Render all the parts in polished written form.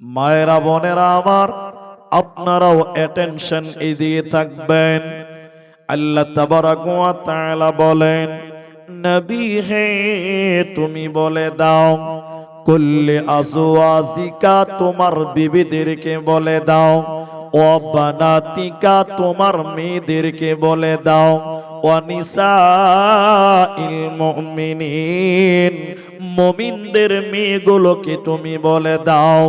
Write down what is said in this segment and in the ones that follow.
মায়েরা বোনেরা আমার, আপনারাও অ্যাটেনশন দিয়ে থাকবেন। আল্লাহ তাবারাক ওয়া তাআলা বলেন, নবী হে তুমি বলে দাও, কুল্লি আজওয়াজিকা তোমার বিবিদেরকে বলে দাও, ও বানাতিকা তোমার মেয়েদেরকে বলে দাও, ও নিসাইল মুমিনিন মুমিনদের মেয়েগুলোকে তুমি বলে দাও,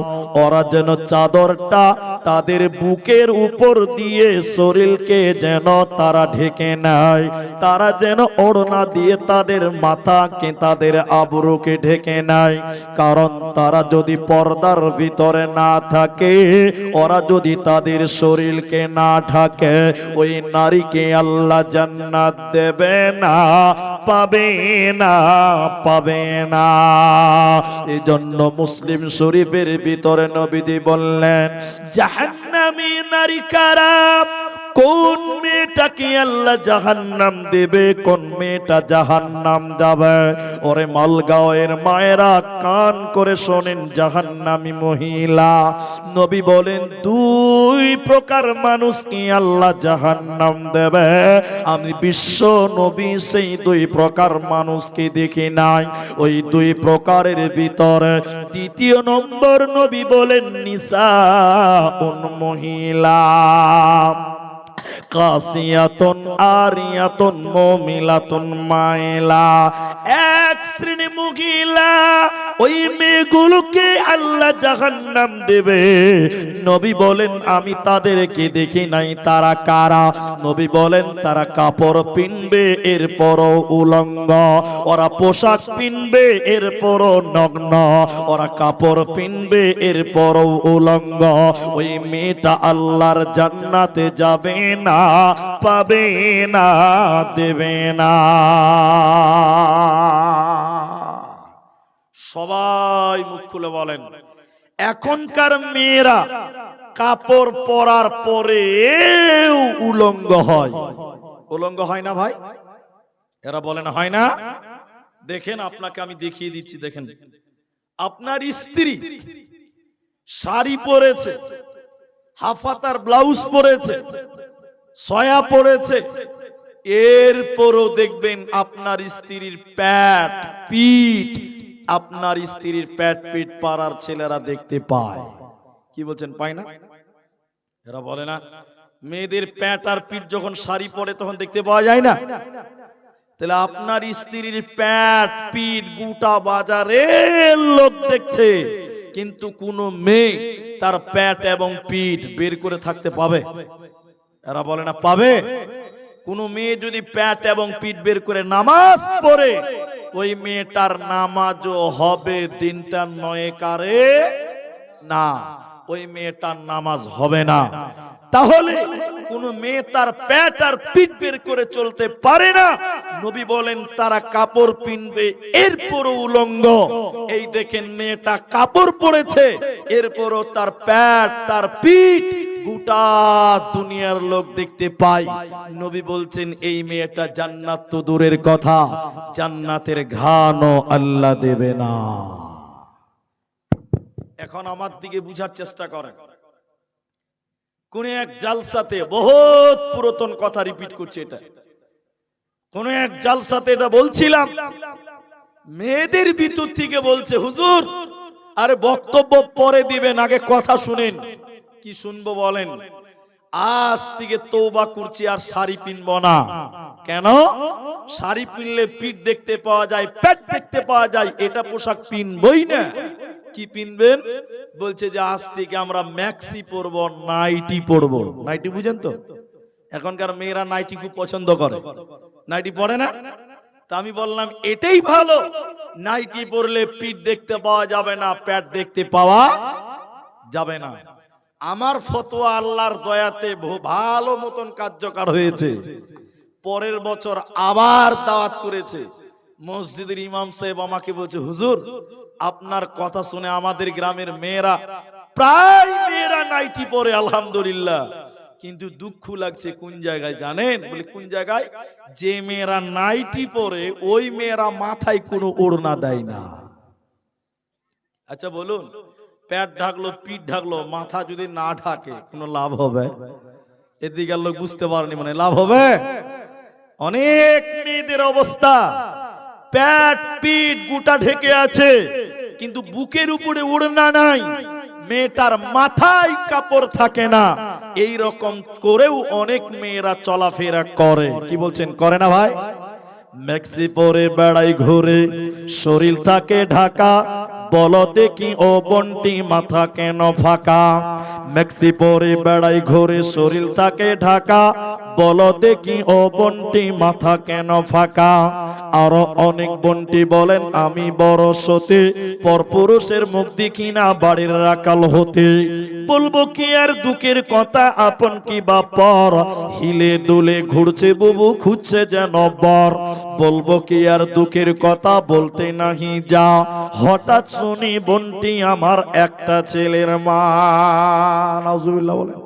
ওরা যেন চাদরটা তাদের বুকের উপর দিয়ে শরীরকে যেন তারা ঢেকে নেয়, তারা যেন ওড়না দিয়ে তাদের মাথাকে তাদের আবরুকে ঢেকে নেয়। কারণ তারা যদি পর্দার ভিতরে না থাকে, ওরা যদি তাদের শরীরকে না ঢাকে, ওই নারীকে আল্লাহ জান্নাত দেবে না, পাবে না, পাবে না। এজন্য মুসলিম শরীফের ভিতরে নবীজি বললেন, জাহান্নামী নারী কারা? কোন মেয়েটাকে আল্লাহ জাহান্নাম দেবে, কোন মেয়েটা জাহান্নাম যাবে? ওরে মালগাঁওয়ের মায়েরা কান করে শোনেন, জাহান্নামী মহিলা। নবী বলেন, দুই প্রকার মানুষকে আল্লাহ জাহান্নাম দেবে। আমি বিশ্ব নবী সেই দুই প্রকার মানুষকে দেখি নাই। ওই দুই প্রকারের ভিতরে দ্বিতীয় নম্বর নবী বলেন, নিসাউন মহিলা, কাসিয়াতুন আরিয়াতুন মুমিলাতুন মাইলা। এক শ্রেণী মহিলা, ওই মেয়েগুলোকে আল্লাহ জাহান্নাম দেবে। নবী বলেন, আমি তাদেরকে দেখি নাই। তারা কারা? নবী বলেন, তারা কাপড় পিনবে এরপরও উলঙ্গ, ওরা পোশাক পিনবে এরপরও নগ্ন, ওরা কাপড় পিনবে এরপরও উলঙ্গ। ওই মেয়েটা আল্লাহর জান্নাতে যাবে না, পাবে না, দেবে না। সবাই মুখ খুলে বলেন, এখনকার মেয়েরা কাপড় পরার পরেও উলঙ্গ হয়। উলঙ্গ হয় না ভাই? এরা বলেন হয় না? দেখেন, আপনাকে আমি দেখিয়ে দিচ্ছি। দেখেন, আপনার স্ত্রী শাড়ি পরেছে, হাফাতার ব্লাউজ পরেছে, সয়া পড়েছে, এরপরও দেখবেন আপনার স্ত্রীর প্যাট পিঠ, আপনার স্ত্রীর প্যাট পিঠ পাড়ার ছেলেরা দেখতে পায়। কি বলছেন, পায় না? এরা বলে না, মেয়েদের প্যাট আর পিঠ যখন শাড়ি পরে তখন দেখতে পাওয়া যায় না? তাহলে আপনার স্ত্রীর প্যাট পিঠ গোটা বাজারের লোক দেখছে, কিন্তু কোন মেয়ে তার প্যাট এবং পিঠ বের করে থাকতে পাবে? এরা বলে না পাবে। কোন মেয়ে যদি প্যাট এবং পিঠ বের করে নামাজ পড়ে, ওই মেয়েটার নামাজও হবে দিনটা নয় কারে না, ওই মেয়েটার নামাজ হবে না। তাহলে কোন মেয়ে তার প্যাট আর পিঠ বের করে চলতে পারে না। নবী বলেন, তারা কাপড় পিনবে এরপরও উলঙ্গ। এই দেখেন, মেয়েটা কাপড় পরেছে, এরপরও তার প্যাট তার পিঠ গোটা দুনিয়ার লোক দেখতে পায়। নবী বলছেন, এই মেয়েটা জান্নাত তো দূরের কথা, জান্নাতের ঘ্রাণও আল্লাহ দেবে না। এখন আমার দিকে বুঝার চেষ্টা করেন। কোন এক জালসাতে, বহুত পুরাতন কথা রিপিট করছে, এটা কোন এক জালসাতে এটা বলছিলাম, মেয়েদের ভিতর থেকে বলছে, হুজুর আরে বক্তব্য পরে দিবেন, আগে কথা শুনেন। কি শুনবো বলেন? আজ থেকে তওবা করছি, আর শাড়ি পিনব না। কেন? শাড়ি পিনলে পিঠ দেখতে পাওয়া যায়, পেট দেখতে পাওয়া যায়, এটা পোশাক পিনবই না। কি পিনবেন? বলছে যে আজ থেকে আমরা ম্যাক্সি পরবো, নাইটি পরবো। নাইটি বুঝেন তো? এখনকার মেয়েরা নাইটি খুব পছন্দ করে, নাইটি পরে না? তা আমি বললাম, এটাই ভালো। নাইটি পরলে পিঠ দেখতে পাওয়া যাবে না, পেট দেখতে পাওয়া যাবে না। আমার ফতোয়া আল্লাহর দয়াতে ভালো মতন কার্যকর হয়েছে। পরের বছর আবার দাওয়াত করেছে। মসজিদের ইমাম সাহেব আমাকে বলছে, হুজুর আপনার কথা শুনে আমাদের গ্রামের মেয়েরা, প্রায় মেয়েরা নাইটি পরে, আলহামদুলিল্লাহ। কিন্তু দুঃখ লাগছে কোন জায়গায় জানেন? বলে কোন জায়গায়? যে মেয়েরা নাইটি পরে ওই মেয়েরা মাথায় কোনো ওড়না দেয় না। আচ্ছা বলুন, পেট ঢাকলো, পিঠ ঢাকলো, মাথা যদি না ঢাকে কোনো লাভ হবে? এদিকে লোক বুঝতে পারেনি, মানে লাভ হবে? অনেক মেয়েদের অবস্থা পেট পিঠ গোটা ঢেকে আছে, কিন্তু বুকের উপরে ওড়না নাই, মেয়েটার মাথায় কাপড় থাকে না। এই রকম করেও অনেক মেয়েরা চলাফেরা করে। কি বলছেন, করে না ভাই? ম্যাক্সি পরে বেড়াই ঘুরে, শরীর থাকে ঢাকা, বলো দেখি ও বন্টি মাথা কেন ফাঁকা? ম্যাক্সি পরে বেড়াই ঘুরে, শরীর থাকে ঢাকা, বলো দেখি ও বন্টি মাথা কেন ফাঁকা? আরো অনেক বন্টি বলেন আমি বড় সতী, পরপুরুষের মুখ দেখি না বাড়ির রাখাল হতে। বলবো কি আর দুঃখের কথা, আপন কি বা পর, হিলে দুলে ঘুরছে বুবু খুঁজছে যেন বর। বলবো কি আর দুঃখের কথা, বলতে নাহি যা, হঠাৎ শুনি বন্টি আমার একটা ছেলের মা। নাউজুবিল্লাহ বলেন।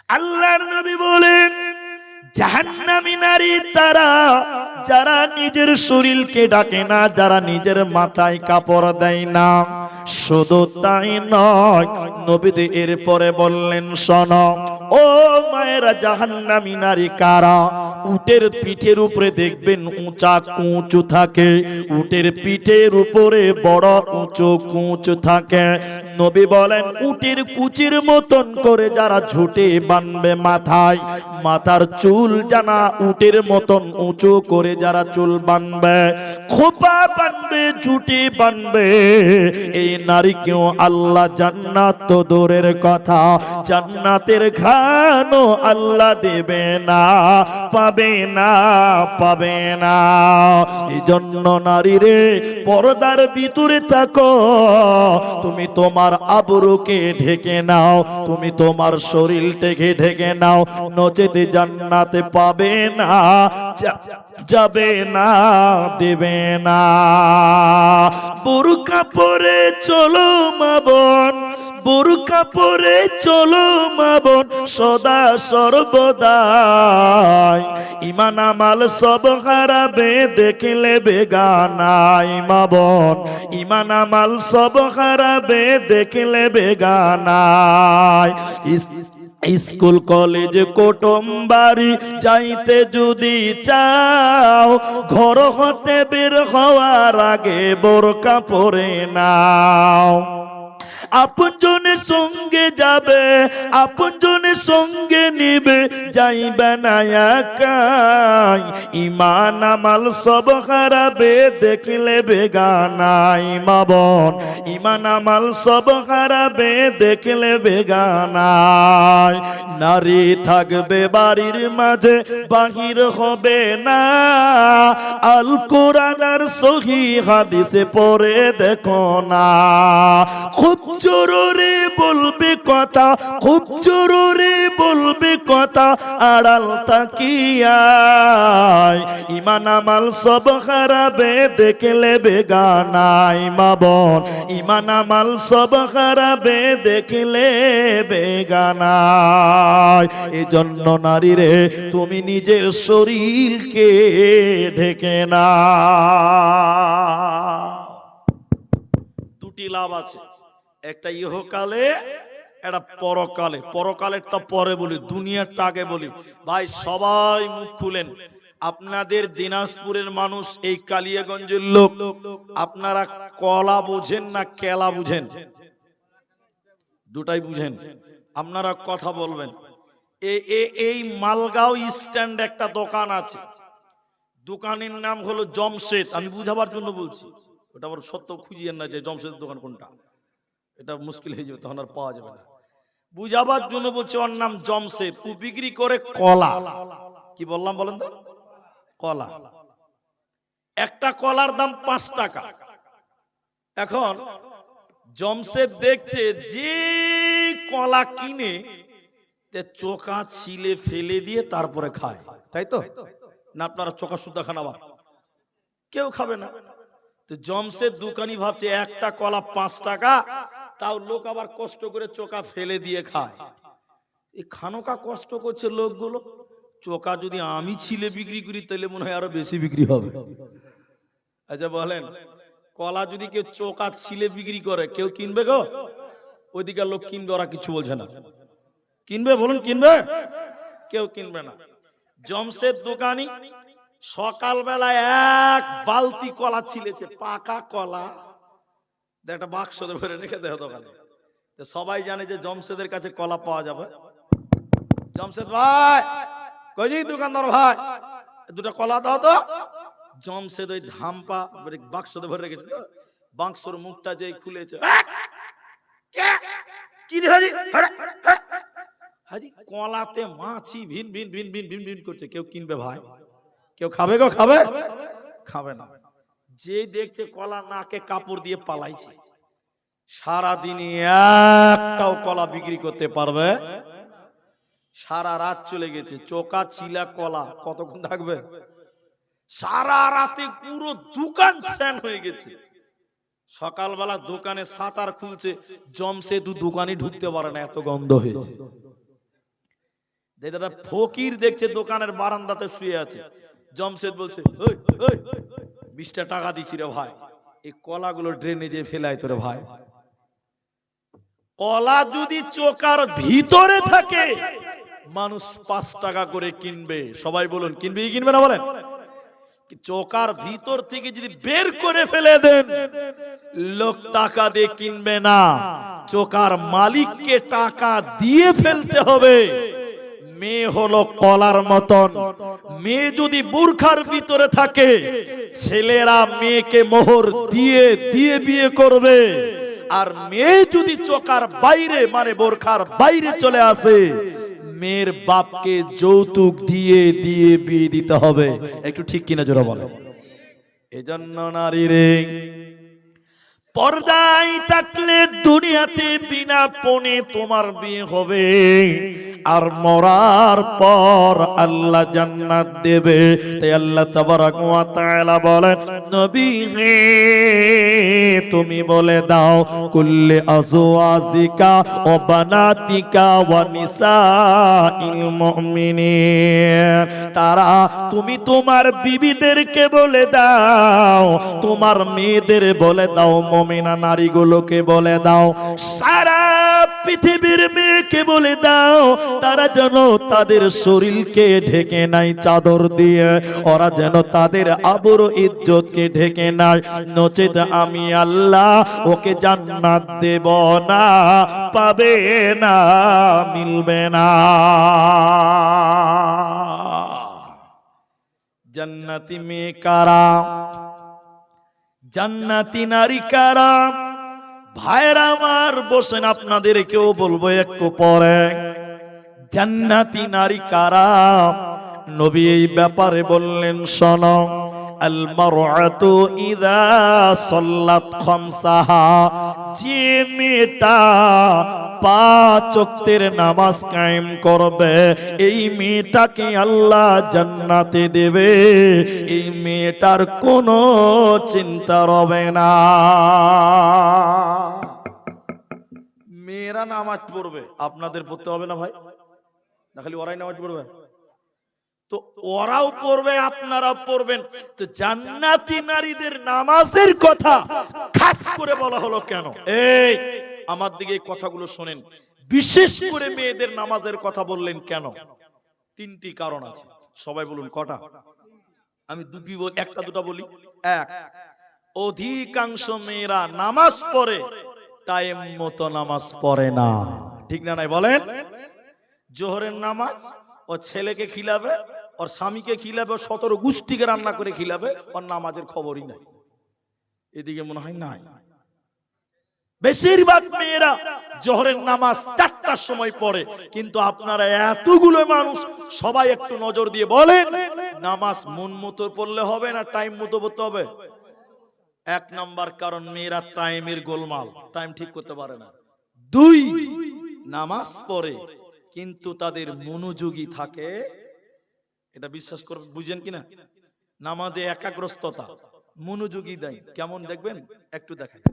আল্লাহর নবী বলেন জাহান্নামী নারী তারা যারা নিজের শরীরকে ঢাকে না, যারা নিজের মাথায় কাপড় দেয় না। শুধু তাই নয়, নবীজি এরপরে বললেন শোনো ও মায়েরা, জাহান্নামী নারী কারা? উটের পিঠের উপরে দেখবেন উঁচা কুঁচু থাকে, উটের পিঠের উপরে বড় উঁচু কুঁচু থাকে। নবী বলেন উটের কুচির মতন করে যারা ঝুঁটে বানবে মাথায়, মাথার চুল জানা উটের মতন উঁচু করে যারা চুল বানবে, খোপা বানবে, ঝুঁটি বানবে, এই নারীকেও আল্লাহ জান্নাত তো দূরের কথা, জান্নাতের ঘ্রাণও আল্লাহ দেবে না, পাবে না, পাবে না। এই জন্য নারী রে, পর্দার ভিতরে থাকো, তুমি তোমার আবরুকে ঢেকে নাও, তুমি তোমার শরীরটাকে ঢেকে নাও, নচেতে জান্নাতে পাবে না, যাবে না, দেবে না। বুরকা পরে চলো মা বোন, বুরকা পরে চলো মা বোন, সদা সর্বদাই, ইমান আমাল সব হারাবে দেখলে বেগানাই। মা বোন ইমান আমাল সব হারাবে দেখলে বেগানাই। স্কুল কলেজ কুটুম বাড়ি যাইতে যদি চাও, ঘর হতে বের হওয়ার আগে বোরকা পরে নাও। আপনজনের সঙ্গে যাবে, আপনজনের সঙ্গে নিবে, যাইবে না একাই, ইমান আমাল সব হারাবে দেখলে বেগানাই। মা বোন ইমান আমাল সব হারাবে দেখলে বেগানাই। নারী থাকবে বাড়ির মাঝে, বাহির হবে না, আল কোরআন আর সহি হাদিসে পড়ে দেখো না। খুব জোরে বলবে কথা, খুব জোরে বলবে কথা, আড়াল তাকিয়ায়, ইমান আমাল সব হারাবে দেখলে বেগানাই। মা বোন ইমান আমাল সব হারাবে দেখলে বেগানাই। এজন্য নারী রে, তুমি নিজের শরীরকে ঢেকে না। দুটি লাভ আছে, একটা ইহকালে, একটা পরকালে। পরকালেরটা পরে বলি, দুনিয়ারটা আগে বলি। ভাই সবাই মুখ খুলেন। আপনাদের দিনাজপুরের মানুষ, এই কালিয়াগঞ্জের লোক, আপনারা কলা বুঝেন না কেলা বুঝেন? দুটাই বুঝেন। আপনারা কথা বলবেন। এই মালগাঁও স্ট্যান্ড একটা দোকান আছে, দোকানের নাম হলো জমশেদ। আমি বুঝাবার জন্য বলছি, ওটা আবার সত্য খুঁজিয়েন না যে জমশেদের দোকান কোনটা, এটা মুশকিল হয়ে যাবে, তখন আর পাওয়া যাবে না। বুঝাবার জন্য বলছি ওর নাম জমশেদ। ও বিক্রি করে কলা। কি বললাম বলেন তো? কলা। একটা কলার দাম 5 টাকা। এখন জমশেদ দেখছে যে কলা কিনে চোকা ছিলে ফেলে দিয়ে তারপরে খায়, তাই তো না? আপনারা চোকা সুদ্ধা খান, আবার কেউ খাবে না। তো জমশেদ দোকানি ভাবছে একটা কলা 5 টাকা, তাও লোক আবার কষ্ট করে চোকা ফেলে দিয়ে খায়। এই খানোকা কষ্ট করছে লোকগুলো, চোকা যদি আমি ছিলে বিক্রি করি তাহলে মনে হয় আরো বেশি বিক্রি হবে। আচ্ছা বলেন, কলা যদি কেউ চোকা ছিলে বিক্রি করে কেউ কিনবে গো? ওইদিকার লোক কিনবে, ওরা কিছু বলছে না। কিনবে বলুন, কিনবে? কেউ কিনবে না। জমশেদ দোকানি সকালবেলা এক বালতি কলা ছিলেছে, পাকা কলা, একটা বাক্স ধরে রেখে দেয় দোকানে। সবাই জানে যে জমশেদের কাছে কলা পাওয়া যাবে। জমশেদ ভাই, কই জি দোকানদার ভাই, দুটো কলা দাও তো। জমশেদ ওই ধামপা বাক্স ধরে রেখেছে, বাক্সর মুখটা যেই খুলেছে, কি রে হাজি, হাজি কলাতে মাছি ভিন ভিন ভিন ভিন ভিন ভিন করছে। কেউ কিনবে ভাই? কেউ খাবে গো? খাবে? খাবে না। যে দেখছে কলা নাকে কাপড় দিয়ে পালাইছে, সারাদিনই একটাও কলা বিক্রি করতে পারবে? সারা রাত চলে গেছে, চোকা ছিলা কলা কতক্ষণ থাকবে? সারা রাতে পুরো দোকান স্যান হয়ে গেছে। সকালবেলা দোকানে শাটার খুলছে, জমশেদ দোকানে ঢুকতে পারে না, এত গন্ধ হয়েছে। ফকির দেখছে দোকানের বারান্দাতে শুয়ে আছে। জমশেদ বলছে, 20টা টাকা দিছি রে ভাই, এই কলাগুলো ড্রেনেজে ফেলাই তোরে ভাই। কলা যদি চোকার ভিতরে থাকে মানুষ 5 টাকা করে কিনবে। সবাই বলুন, কিনবে কি কিনবে না বলেন? চোকার ভিতর থেকে যদি বের করে ফেলে দেন, লোক টাকা দিয়ে কিনবে না, চোকার মালিককে টাকা দিয়ে ফেলতে হবে। মেয়ে হলো কলার মতন, মেয়ে যদি বুরখার ভিতরে থাকে ছেলেরা মেয়েকে মোহর দিয়ে দিয়ে বিয়ে করবে। আর মেয়ে যদি চোকার বাইরে মানে বোরখার বাইরে চলে আসে, মেয়ের বাপকে যৌতুক দিয়ে দিয়ে বিয়ে দিতে হবে। একটু ঠিক কিনা জোরে বলো। এজন্য নারী রে, পর্দায় থাকলে দুনিয়াতে বিনা পণে তোমার বিয়ে হবে, আর মরার পর আল্লাহ জান্নাত দেবে। তাই আল্লাহ তাবারাক ওয়া তাআলা বলেন, নবী হে তুমি বলে দাও, কুল্লি আজওয়াজিকা ওয়া বানাতিকা ওয়া নিসাইল মুমিনিন, তারা তুমি তোমার বিবিদেরকে বলে দাও, তোমার মেয়েদের বলে দাও, মুমিনা নারীগুলোকে বলে দাও, সারা পৃথিবীর মেয়েকে বলে দাও, তারা যেন তাদের শরীরকে ঢেকে নাই চাদর দিয়ে, ওরা যেন তাদের আবরু ইজ্জতকে ঢেকে নাই, নচেত আমি আল্লাহ ওকে জান্নাত দেব না, পাবে না, মিলবে না। জান্নাতি মেয়ে কারা? জান্নাতি নারী কারা? ভাইরা আমার বসেন, আপনাদের কেউ বলবো একটু পরে। জান্নাতি নারী কারা? নবী এই ব্যাপারে বললেন, শোনো, আল মারআতু ইযা সাল্লাত খামসাহা, যে মেয়েটা 5 ওয়াক্তের নামাজ কায়েম করবে, এই মেয়েটাকে আল্লাহ জান্নাতে দেবে, এই মেয়েটার কোনো চিন্তা রবে না। মেয়েরা নামাজ পড়বে, আপনাদের পড়তে হবে না ভাই? না খালি ওরাই নামাজ পড়বে? তো ওরাও পড়বে, আপনারাও পড়বেন। তো জান্নাতি নারীদের নামাজের কথা খাস করে বলা হলো কেন? এই আমার দিকে এই কথাগুলো শোনেন, বিশেষ করে মেয়েদের নামাজের কথা বললেন কেন? 3টি কারণ আছে। সবাই বলুন কটা? আমি দুটি একটা দুটো বলি। এক, অধিকাংশ মেয়েরা নামাজ পড়ে, টাইম মতো নামাজ পড়ে না। ঠিক না নাই বলেন? জোহরের নামাজ ও ছেলেকে খিলাবে, ওর স্বামীকে খিলাবে, 17 গোষ্ঠীকে রান্না করে খিলাবে, ওর নামাজের খবরই নাই। এদিকে মনে হয় নাই। বেশিরভাগ মেয়েরা জোহরের নামাজ 4টার সময় পড়ে, কিন্তু আপনারা এতগুলো মানুষ সবাই একটু নজর দিয়ে বলেন, নামাজ মন মতো পড়লে হবে না টাইম মতো পড়তে হবে? 1 নাম্বার কারণ, মেয়েরা টাইমের গোলমাল, টাইম ঠিক করতে পারে না। 2, নামাজ পড়ে কিন্তু তাদের মনোযোগী থাকে। এটা বিশ্বাস করবেন, বুঝেন কিনা? নামাজে একাগ্রতা, মনোযোগী দেয় কেমন দেখবেন, একটু দেখাই।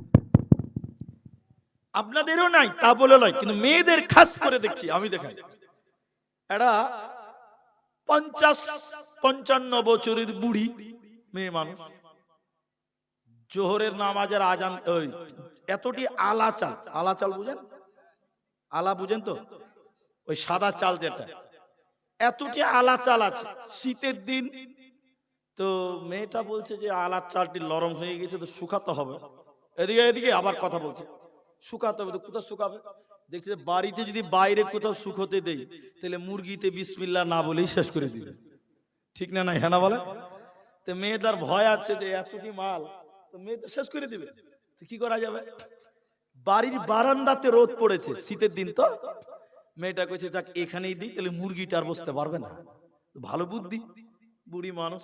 আপনাদেরও নাই তা বলে নয়, কিন্তু মেয়েদের খাস করে দেখছি আমি। দেখাই, এটা 50-55 বছরের বুড়ি মেয়ে মানুষ, জোহরের নামাজের আজান ওই এতটি আলা চাল, আলা চাল বুঝেন? আলা বুঝেন তো? ওই সাদা চাল যেটা, এতটি আলা চাল আছে। শীতের দিন তো মেয়েটা বলছে যে আলার চালটি নরম হয়ে গেছে, তো শুকাতে হবে। এদিকে এদিকে আবার কথা বলছে, শুকাতে হবে। তো কোথাও শুকাবে? দেখছি বাড়িতে যদি বাইরে কোথাও শুকোতে দেই, তাহলে মুরগিতে বিসমিল্লাহ না বলেই শেষ করে দিবে। ঠিক না? না হ্যাঁ না বলে? তো মেয়েটার ভয় আছে যে এতটি মাল তো মেয়ে তো শেষ করে দিবে, তো কি করা যাবে? বাড়ির বারান্দাতে রোদ পড়েছে, শীতের দিন তো। মেয়েটা কইছে যাক এখানেই দিই, তাহলে মুরগিটা আর বসতে পারবে না। ভালো বুদ্ধি, বুড়ি মানুষ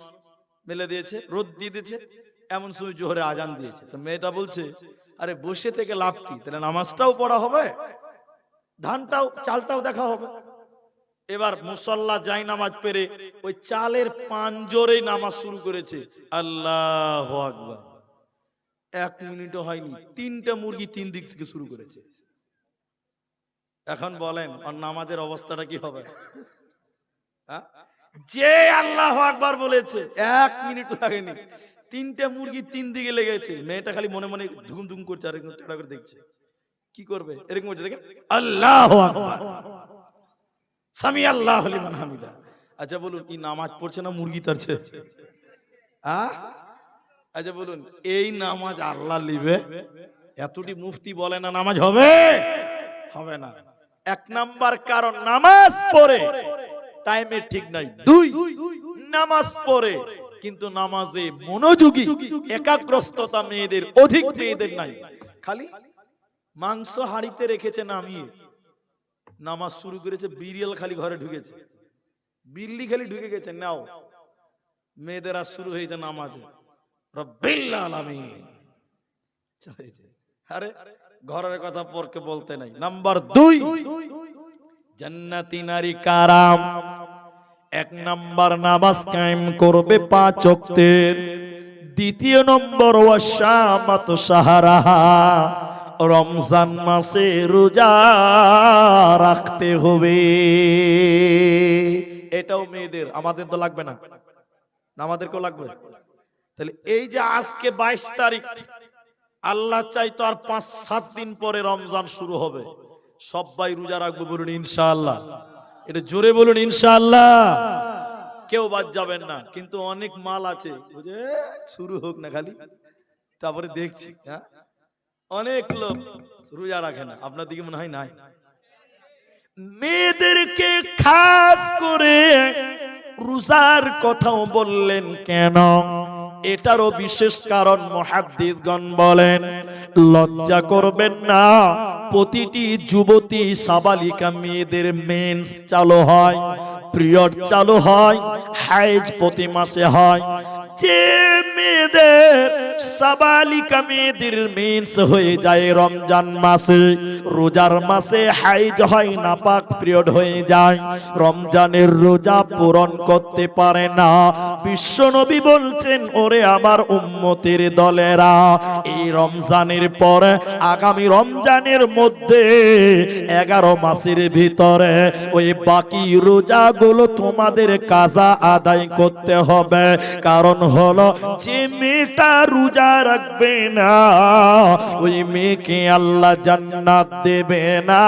মেলে দিয়েছে, রোদ দিয়ে দিয়েছে। এমন সময় জোহরে আজান দিয়েছে। তো মেয়েটা বলছে আরে বসে থেকে লাভ কি, তাহলে নামাজটাও পড়া হবে, ধানটাও চালটাও দেখা হবে। এবার মুসল্লা যাই নামাজ পেরে ওই চালের পাঁজরেই নামাজ শুরু করেছে। আল্লাহু আকবার। 1 মিনিটও হয়নি, 3টা মুরগি 3 দিক থেকে শুরু করেছে। এখন বলেন আর নামাজের অবস্থাটা কি হবে? যে আল্লাহু আকবার বলেছে 1 মিনিট লাগেনি, 3টে মুরগি 3 দিকে লেগেছে। মেয়েটা খালি মনে মনে ধুম ধুম করছে আর একটু ঠাড়া করে দেখছে কি করবে। এরকম হচ্ছে দেখেন, আল্লাহু আকবার, সামি আল্লাহু লিমান হামিদা। আচ্ছা বলুন এই নামাজ পড়ছে না মুরগি তারছে? আচ্ছা বলুন এই নামাজ আল্লাহ লিবে? এতটি মুফতি বলে না নামাজ হবে? হবে না। 1 নাম্বার কারণ নামাজ পড়ে টাইমের ঠিক নাই। 2 নামাজ পড়ে কিন্তু নামাজে মনোযোগী একাগ্রতা মেয়েদের, অধিক মেয়েদের নাই। খালি মাংস হাড়িতে রেখেছে নামিয়ে নামাজ শুরু করেছে, বিড়াল খালি ঘরে ঢুকেছে, বিল্লি খালি ঢুকে গেছে, নাও মেয়েদের আর শুরু হয়েছে নামাজে রব্বিল আলামিন। আরে ঘরের কথা পরকে বলতে নাই। নাম্বার 2 জান্নাতি নারী কারাম। 1 নাম্বার নামাজ কায়েম করবে 5 ওয়াক্তের। 2 নম্বর ওয়াশামাত শাহরাহা, রমজান মাসে রোজা রাখতে হবে। এটাও মেয়েদের, আমাদের তো লাগবে না, আমাদেরকেও লাগবে। তাহলে এই যে আজকে 22 তারিখ, আল্লাহ চাই তো আর 5-7 দিন পরে রমজান শুরু হবে। সবাই রোজা রাখবো বলুন ইনশাআল্লাহ। এটা জোরে বলুন ইনশাআল্লাহ। কেউ বাদ যাবেন না। কিন্তু অনেক মাল আছে বুঝে শুরু হোক না খালি, তারপরে দেখছি। হ্যাঁ, অনেক লোক রোজা রাখে না, আপনার দিকে মনে হয় নাই। মেয়েদেরকে খাস করে রোজার কথাও বললেন কেন? এটারও বিশেষ কারণ মুহাদ্দিসগণ বলেন, লজ্জা করবেন না। প্রতিটি যুবতী সাবালিকা মেয়েদের মেন্স চালু হয়, পিরিয়ড চালু হয়, হাইজ প্রতি মাসে হয়। যে মেয়েদের সাবালিকা মেয়েদের মেন্স হয়ে যায় রমজান মাসে, রোজার মাসে হাইজ হয়, নাপাক পিরিয়ড হয়ে যায়, রমজানের রোজা পূরণ করতে পারে না। বিশ্বনবী বলছেন, ওরে আমার উম্মতের দলেরা, এই রমজানের পর আগামী রমজানের মধ্যে 11 মাসের ভিতরে ওই বাকি রোজাগুলো তোমাদের কাজা আদায় করতে হবে। কারণ হলো যে মেয়েটা রোজা রাখবে না ওই মেয়েকে আল্লাহ জান্নাত দেবে না,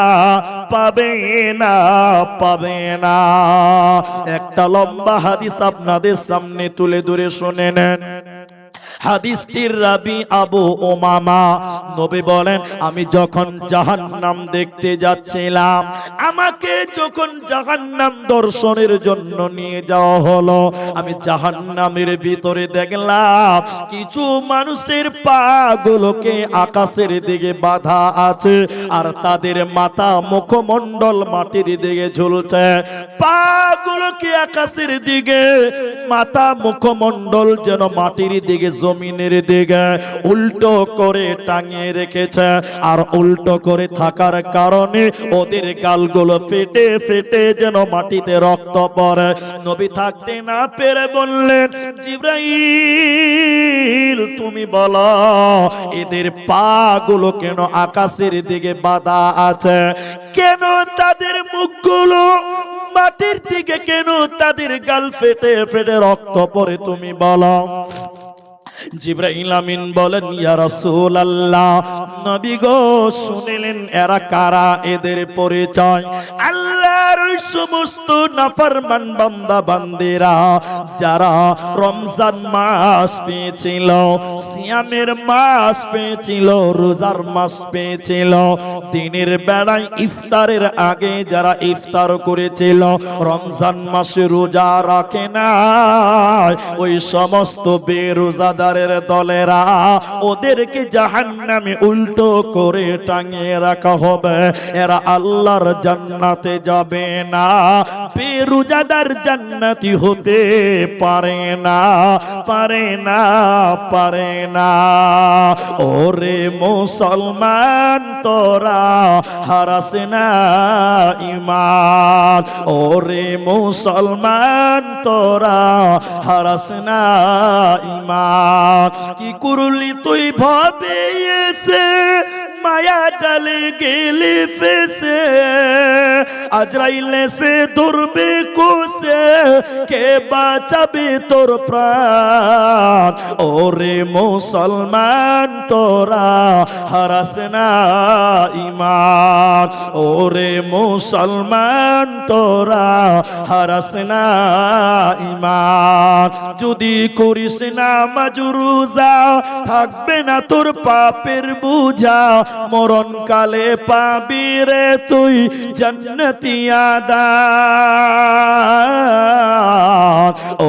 পাবে না, পাবে না। একটা লম্বা হাদিস আপনাদের সামনে তুলে ধরে শুনে নেন। হাদিসটির রাবি আবু উমামা। নবী বলেন, আমি যখন জাহান্নাম দেখতে যাচ্ছিলাম, আমাকে যখন জাহান্নাম দর্শনের জন্য নিয়ে যাওয়া হলো, আমি জাহান্নামের ভিতরে দেখলাম কিছু মানুষের পা গুলোকে আকাশের দিকে বাঁধা আছে, আর তাদের মাথা মুখমণ্ডল মাটির দিকে ঝুলছে। পা গুলোকে আকাশের দিকে, মাথা মুখমণ্ডল যেন মাটির দিকে, জমিনের দিকে উল্টো করে টাঙিয়ে রেখেছে। আর উল্টো করে থাকার কারণে ওদের গালগুলো ফেটে ফেটে যেন মাটিতে রক্ত পড়ে। নবী থাকতে না পেরে বললেন, জিবরাইল তুমি বলো এদের পা গুলো কেন আকাশের দিকে বাঁধা আছে? কেন তাদের মুখগুলো মাটির দিকে? কেন তাদের গাল ফেটে ফেটে রক্ত পড়ে? তুমি বলো। জিবরাইল আমিন বলেন, ইয়া রাসূলুল্লাহ, নবী গো শুনিলেন এরা কারা, এদের পরিচয়। আল্লাহর ওই সমস্ত নাফরমান বান্দা বান্দিরা যারা রমজান মাস পেয়েছিল, সিয়ামের মাস পেয়েছিল, রোজার মাস পেয়েছিল, দিনের বেলায় ইফতারের আগে যারা ইফতার করেছিল, রমজান মাসে রোজা রাখে না, ওই সমস্ত বেরোজাদারের দলেরা ওদেরকে জাহান্নামে উল্টো করে টাঙিয়ে রাখা হবে। এরা আল্লাহর জান্নাতে যাবে না, বেরোজাদার জান্নাতি হতে পারে না, পারে না, পারে না। ওরে মুসলমান তোরা হারাস না ঈমান, ওরে মুসলমান তোরা হারাস না ঈমান। কি করলি তুই ভাবে এসে, মায়া জালে গেলি ফেসে, আজরাইল এসে ধরবে কোসে, কে বাঁচাবে তোর প্রাণ। ওরে মুসলমান তোরা হারাস না ঈমান, ওরে মুসলমান তোরা হারাস না ঈমান। যদি করিস না মাজরুজা, থাকবে না তোর পাপের বুঝা, মরণ কালে পাবি রে তুই জান্নাতি আদান।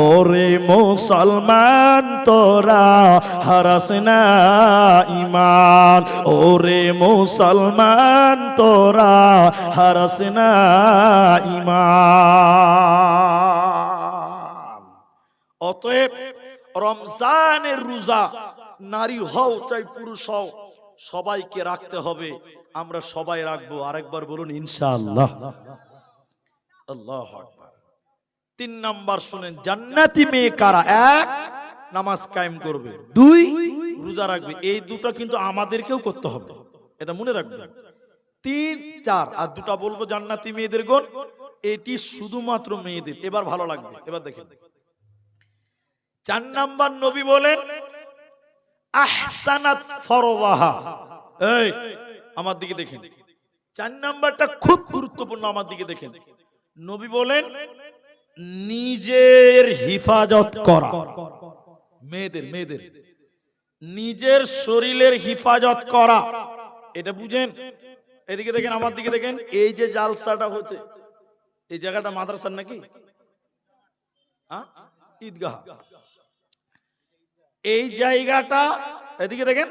ওরে মুসলমান তোরা হারাস না ঈমান, ওরে মুসলমান তোরা হারাস না ঈমান। অতএব রমজানের রোজা নারী হও চাই পুরুষ হও, সবাইকে রাখতে হবে। আমরা সবাই রাখবো। আরেকবার বলুন ইনশাআল্লাহ। আল্লাহু আকবার। 3 নাম্বার শুনেন, জান্নাতি মেয়ে কারা? 1, নামাজ কায়েম করবে, 2, রোজা রাখবে। এই দুটো কিন্তু আমাদেরকেও করতে হবে, এটা মনে রাখবেন। 3, 4 আর দুটো বলবো জান্নাতি মেয়েদের গুণ, এটি শুধুমাত্র মেয়েদের। এবার ভালো লাগবে, এবার দেখেন। 4 নাম্বার নবী বলেন আহসানাত ফরওয়াহা। এই আমার দিকে দেখেন, 4 নাম্বারটা খুব গুরুত্বপূর্ণ, আমার দিকে দেখেন। নবী বলেন নিজের হিফাজত করা। মেয়েদের নিজের শরীরের হিফাজত করা, এটা বুঝেন। এদিকে দেখেন, আমার দিকে দেখেন। এই যে জালসাটা হচ্ছে, এই জায়গাটা মাদ্রাসার নাকি? ঈদগাহ। এই জায়গাটা, এদিকে দেখেন,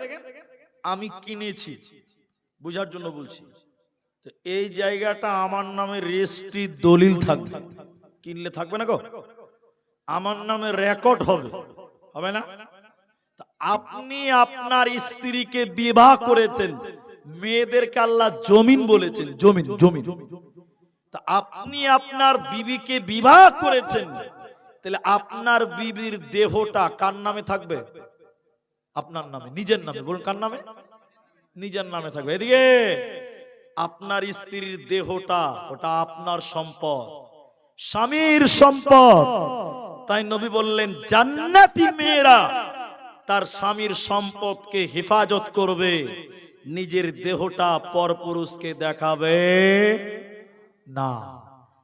আমি কিনেছি, বুঝার জন্য বলছি। তো এই জায়গাটা আমার নামে রেজিস্ট্রি দলিল থাকবে, কিনলে থাকবে না গো, আমার নামে রেকর্ড হবে, হবে না? আপনি আপনার স্ত্রীকে বিবাহ করেছেন, মেয়েদেরকে আল্লাহ জমিন বলেছেন, জমিন জমিন। তা আপনি আপনার বিবিকে বিবাহ করেছেন, তাহলে আপনার বিবির দেহটা কার নামে থাকবে? আপনার নামে, নিজের নামে। বলুন কার নামে? নিজের নামে থাকবে। এদিকে আপনার স্ত্রীর দেহটা, ওটা আপনার সম্পদ, স্বামীর সম্পদ। তাই নবী বললেন জান্নাতি মেয়েরা তার স্বামীর সম্পদকে হেফাজত করবে, নিজের দেহটা পরপুরুষকে দেখাবে না।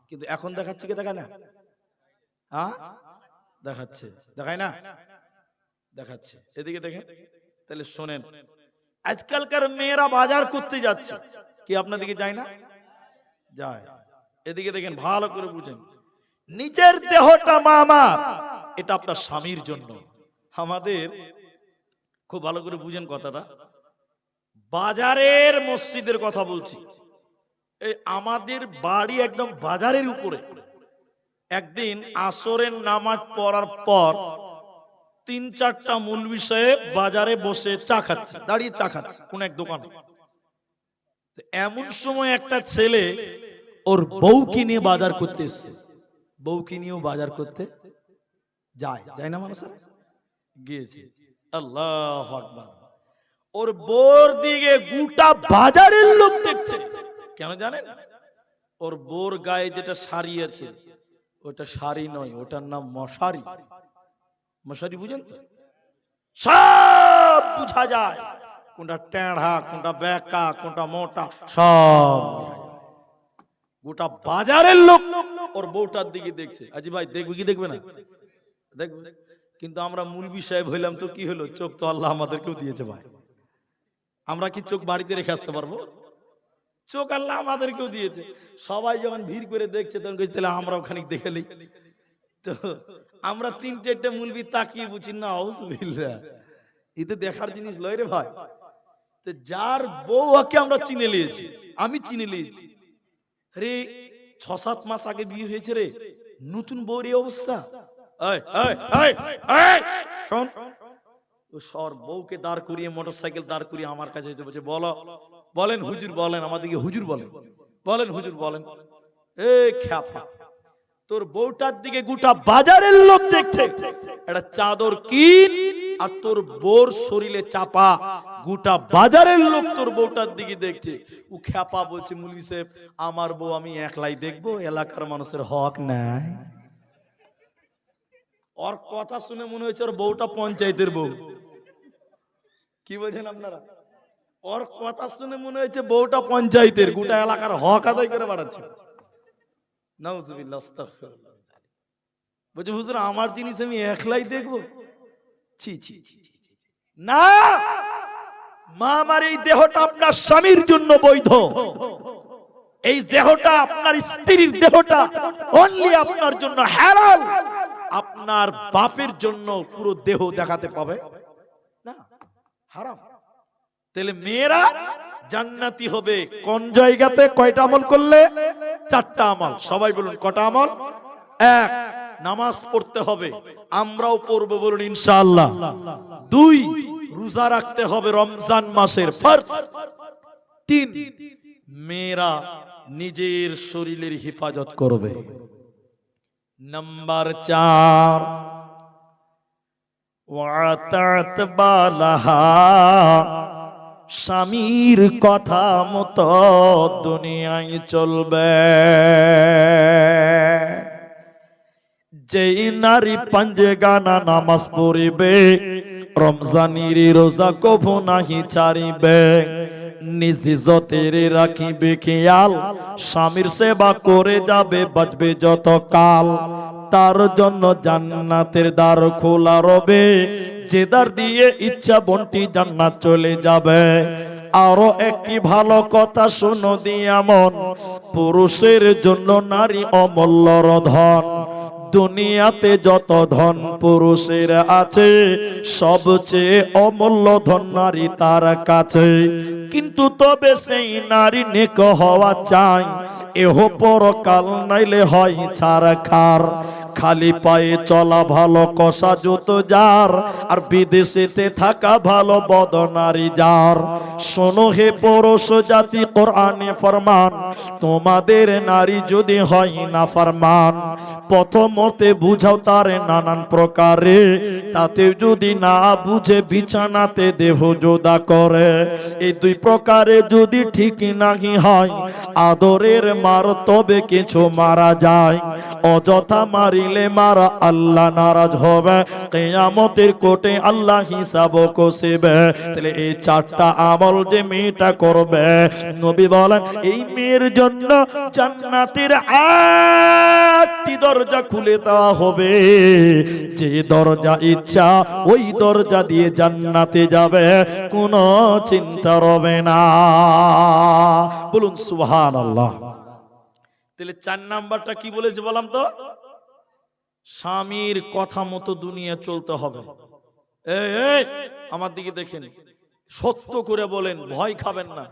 কিন্তু এখন দেখাচ্ছে কি? দেখায় না? হ্যাঁ দেখাচ্ছে, দেখায় না? দেখাচ্ছে। এদিকে দেখেন। তাহলে শোনেন, আজকালকার মেয়েরা বাজার করতে যাচ্ছে, কি আপনার দিকে যায় না? যায়। এদিকে দেখেন, ভালো করে বুঝেন। নিজের দেহটা মামা, এটা আপনার স্বামীর জন্য। আমাদের খুব ভালো করে বুঝেন কথাটা। বাজারের মসজিদের কথা বলছি। এই আমাদের বাড়ি একদম বাজারের উপরে। একদিন আসরের নামাজ পড়ার পর 3-4টা মৌলভী সাহেব বাজারে বসে চা খাচ্ছে, দাঁড়িয়ে চা খাচ্ছে কোন এক দোকানে। এমন সময় একটা ছেলে ওর বউকে নিয়ে বাজার করতে এসছে। বউকে নিয়েও বাজার করতে যায়, যায় না মানুষ? গিয়েছে। আল্লাহু আকবার। ওর বউর দিকে গোটা বাজারের লোক দেখছে। কেন জানেন? ওর বউর গায়ে যেটা শাড়ি আছে, ওটা শাড়ি নয়, ওটার নাম মশারি। মশারি বুঝেন তো? সব বুঝা যায়, কোনটা টেढ़া, কোনটা বেকা, কোনটা মোটা, সব গোটা বাজারের লোক ওর বউটার দিকে দেখছে। আজি ভাই দেখবে কি দেখবে না? দেখবে। কিন্তু আমরা মূলবি সাহেব হইলাম তো কি হলো, চোখ তো আল্লাহ আমাদেরকেও দিয়েছে ভাই। আমরা কি চোখ বাড়িতে রেখে আসতে পারবো? চোখ আল্লাহ আমাদেরকেও দিয়েছে। সবাই যখন ভিড় করে দেখছে তখন কইছে তাহলে আমরাও খানিক দেখে লই। তো আমরা 3-4টা মূলবি তাকিয়ে বুঝি না, আউযুবিল্লাহ, এতে দেখার জিনিস লয় রে ভাই। তো যার বউ ওকে আমরা চিনে নিয়েছি, আমি চিনে নিয়েছি। রে 6-7 মাস আগে বিয়ে হয়েছে রে, নতুন বউর এই অবস্থা। এই এই এই এই শোন, ও সর বউকে দাঁড় করিয়ে মোটরসাইকেল দাঁড় করিয়ে আমার কাছে এসে বলছে, বলো, বলেন হুজুর বলেন, আমাদেরকে হুজুর বলেন, বলেন হুজুর বলেন। এ খ্যাপা, তোর বউটার দিকে গোটা বাজারের লোক দেখছে, একটা চাদর কিন আর তোর বউর শরীরে চাপা, গোটা বাজারের লোক তোর বউটার দিকে দেখছে। ও খ্যাপা বলছে, মুলবি সাহেব আমার বউ আমি একলাই দেখবো, এলাকার মানুষের হক নাই। ওর কথা শুনে মনে হচ্ছে ওর বউটা পঞ্চায়েতের বউ। কি বলছেন আপনারা? ওর কথা শুনে মনে হচ্ছে বউটা পঞ্চায়েতের, গোটা এলাকার হক আদায় করে বেড়াচ্ছে। নাউজুবিল্লাহ, আস্তাগফিরুল্লাহ। বলছে হুজুর আমার জিনিস আমি একলাই দেখবো? ছি ছি ছি না, মা আমার এই দেহটা আপনার স্বামীর জন্য বৈধ, এই দেহটা আপনার স্ত্রীর দেহটা অনলি আপনার জন্য হালাল। আপনার বাপের জন্য পুরো দেহ দেখাতে পাবে না, হারাম। তাহলে মেয়েরা জান্নাতি হবে কোন জায়গাতে? কয়টা আমল করলে? 4টা আমল। সবাই বলুন কটা আমল? 1, নামাজ পড়তে হবে, আমরাও পড়বো বলুন ইনশাআল্লাহ। 2, রোজা রাখতে হবে রমজান মাসের ফরজ। 3, মেয়েরা নিজের শরীরের হেফাজত করবে। নাম্বার 4, ওয়াতাত বালাহা, স্বামীর কথা মতো দুনিয়ায় চলবে। যেই নারী পাঞ্জেগানা নামাজ পড়িবে, রমজানের রোজা কভু নাহি ছাড়িবে, নিজ ইজ্জতের রাখিবে খেয়াল, স্বামীর সেবা করে যাবে বাঁচবে যত কাল, তার জন্য জান্নাতের দ্বার খোলা রবে, যে দ্বার দিয়ে ইচ্ছা বন্টি জান্নাত চলে যাবে। আরো একটি ভালো কথা শোনো দিয়া মন, পুরুষের জন্য নারী অমূল্য ধন। দুনিয়াতে যত ধন পুরুষের আছে, সবচেয়ে অমূল্য ধন নারী তার কাছে। কিন্তু তবে সেই নারী নেক হওয়া চাই, এহ পরকাল নাইলে হয় ছারখার। খালি পায়ে চলা ভালো কষা জুতো যার, আর বিদেশেতে থাকা ভালো বদনারী যার। শোনো হে পুরুষ জাতি, কোরআনে ফরমান, তোমাদের নারী যদি হয় না ফরমান, প্রথমতে বুঝাও তারে নানান প্রকারে, তাতে যদি না বুঝে বিছানাতে দেহ জোদা করে। এই 2 প্রকারে যদি ঠিক নাহি হয়, আদরের মার তবে কিছু মারা যায়, অযথা মারিলে মারা আল্লাহ নারাজ হবে, কিয়ামতের কোর্টে আল্লাহ হিসাব কষিবে। তাহলে এই 4টা আমল যে মেয়েটা করবে, নবী বলেন এই মেয়ের জন্য জান্নাতের 8টি দরজা খুলে দেওয়া হবে, যে দরজা ইচ্ছা ওই দরজা দিয়ে জান্নাতে যাবে, কোনো চিন্তা রবে না। বলুন সুবহানাল্লাহ। তাহলে 4 নাম্বারটা কি বলেছে বললাম তো? স্বামীর কথা মতো দুনিয়া চলতে হবে। এই আমার দিকে দেখেন, সত্য করে বলেন, ভয় খাবেন না।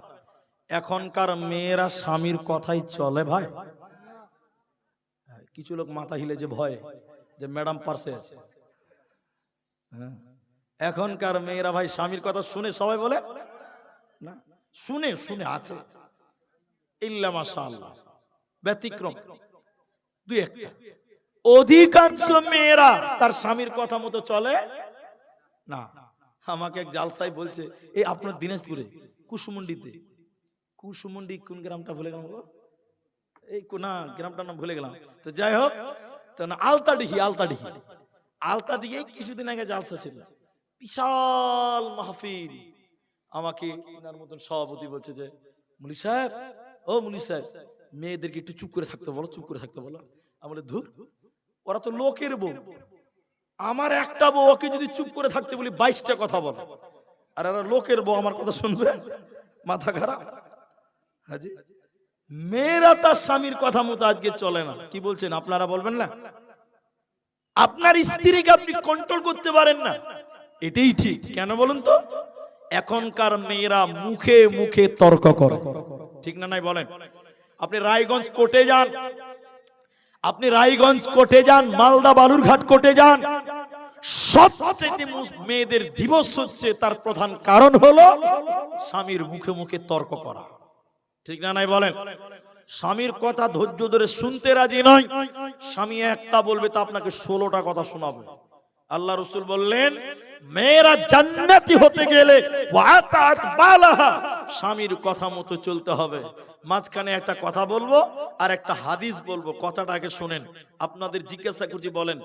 এখনকার মেয়েরা স্বামীর কথাই চলে ভাই। কিছু লোক মাথা হিলে যে ভয়, যে ম্যাডাম পার্সে আছে। এখনকার মেয়েরা ভাই স্বামীর কথা শুনে সবাই বলে না, শুনে শুনে আছে ইল্লা মাশাআল্লাহ, ব্যতিক্রম 2-1টা। অধিকাংশ মেয়েরা তার স্বামীর কথা মতো চলে না। আমাকে এক জালসাই বলছে, এই আপনার দিনাজপুরে কুসুমুন্ডিতে, কুসুমুন্ডি কোন গ্রামটা ভুলে গেলাম, এই কোনা গ্রামটার নাম ভুলে গেলাম, তো যাই হোক, তো না আলতাডিহি, আলতাডিহি, আলতাডিহি কিছুদিন আগে জালসা ছিল। বিশাল মাহফিল। আমাকে এনার মতন সভাপতি বলছে যে মুলি সাহেব, ও মুলি সাহেব, মেয়েদেরকে একটু চুপ করে থাকতে বলো, চুপ করে থাকতে বলো। আমি বলি ধুর, ওরা তো লোকের বউ, আমার একটা বউ, ওকে যদি চুপ করে থাকতে বলি 22টা কথা বলে, আর এরা লোকের বউ আমার কথা শুনবে? মাথা খারাপ। হাজি, মেয়েরা তার স্বামীর কথা মতো আজকে চলে না। কি বলছেন আপনারা? বলবেন না আপনার স্ত্রীকে আপনি কন্ট্রোল করতে পারেন না, এটাই ঠিক। কেন বলুন তো? এখনকার মেয়েরা মুখে মুখে তর্ক করে, ঠিক না নাই বলেন? আপনি রায়গঞ্জ কোর্টে যান, আপনি রায়গঞ্জ কোর্টে যান, মালদা বালুরঘাট কোর্টে যান, সবচেয়ে মেয়েদের দিবস হচ্ছে, তার প্রধান কারণ হলো স্বামীর মুখে মুখে তর্ক করা, ঠিক না নাই বলেন? স্বামীর কথা ধৈর্য ধরে শুনতে রাজি নয়, স্বামী একটা বলবে তা আপনাকে 16টা কথা শোনাবে। আল্লাহ রাসূল বললেন, মেয়েরা জান্নাতি হতে গেলে ওয়াতাত বালাহা, স্বামীর কথা মতো চলতে হবে। মাঝখানে একটা কথা বলবো আর একটা হাদিস বলবো, কথাটাকে শুনেন। আপনাদের জিজ্ঞাসা করছি, বলেন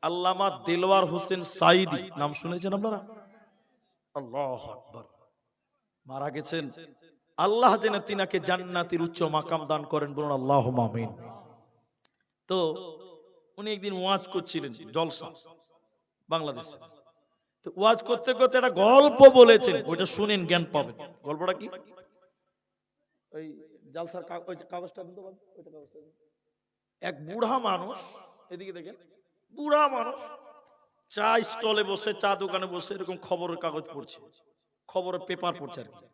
আল্লামা দেলওয়ার হোসেন সাঈদী নাম শুনেছেন আপনারা? আল্লাহু আকবার, মারা গেছেন। আল্লাহ যেন তিনাকে জান্নাতের উচ্চ মাকাম দান করেন, বলুন আল্লাহুম্মা আমিন। তো উনি একদিন ওয়াজ করছিলেন, জলসা বাংলাদেশে। তো ওয়াজ করতে করতে একটা গল্প বলেছেন, ওইটা শুনেন, জ্ঞান পাবেন। গল্পটা কি? ওই জলসার কাগজটা দিতে পারেন, ওইটা কাগজটা। এক বুড়া মানুষ, এদিকে দেখেন, বুড়া মানুষ চা স্টলে বসে, চা দোকানে বসে এরকম খবরের কাগজ পড়ছে, খবরের পেপার পড়ছে আর কি।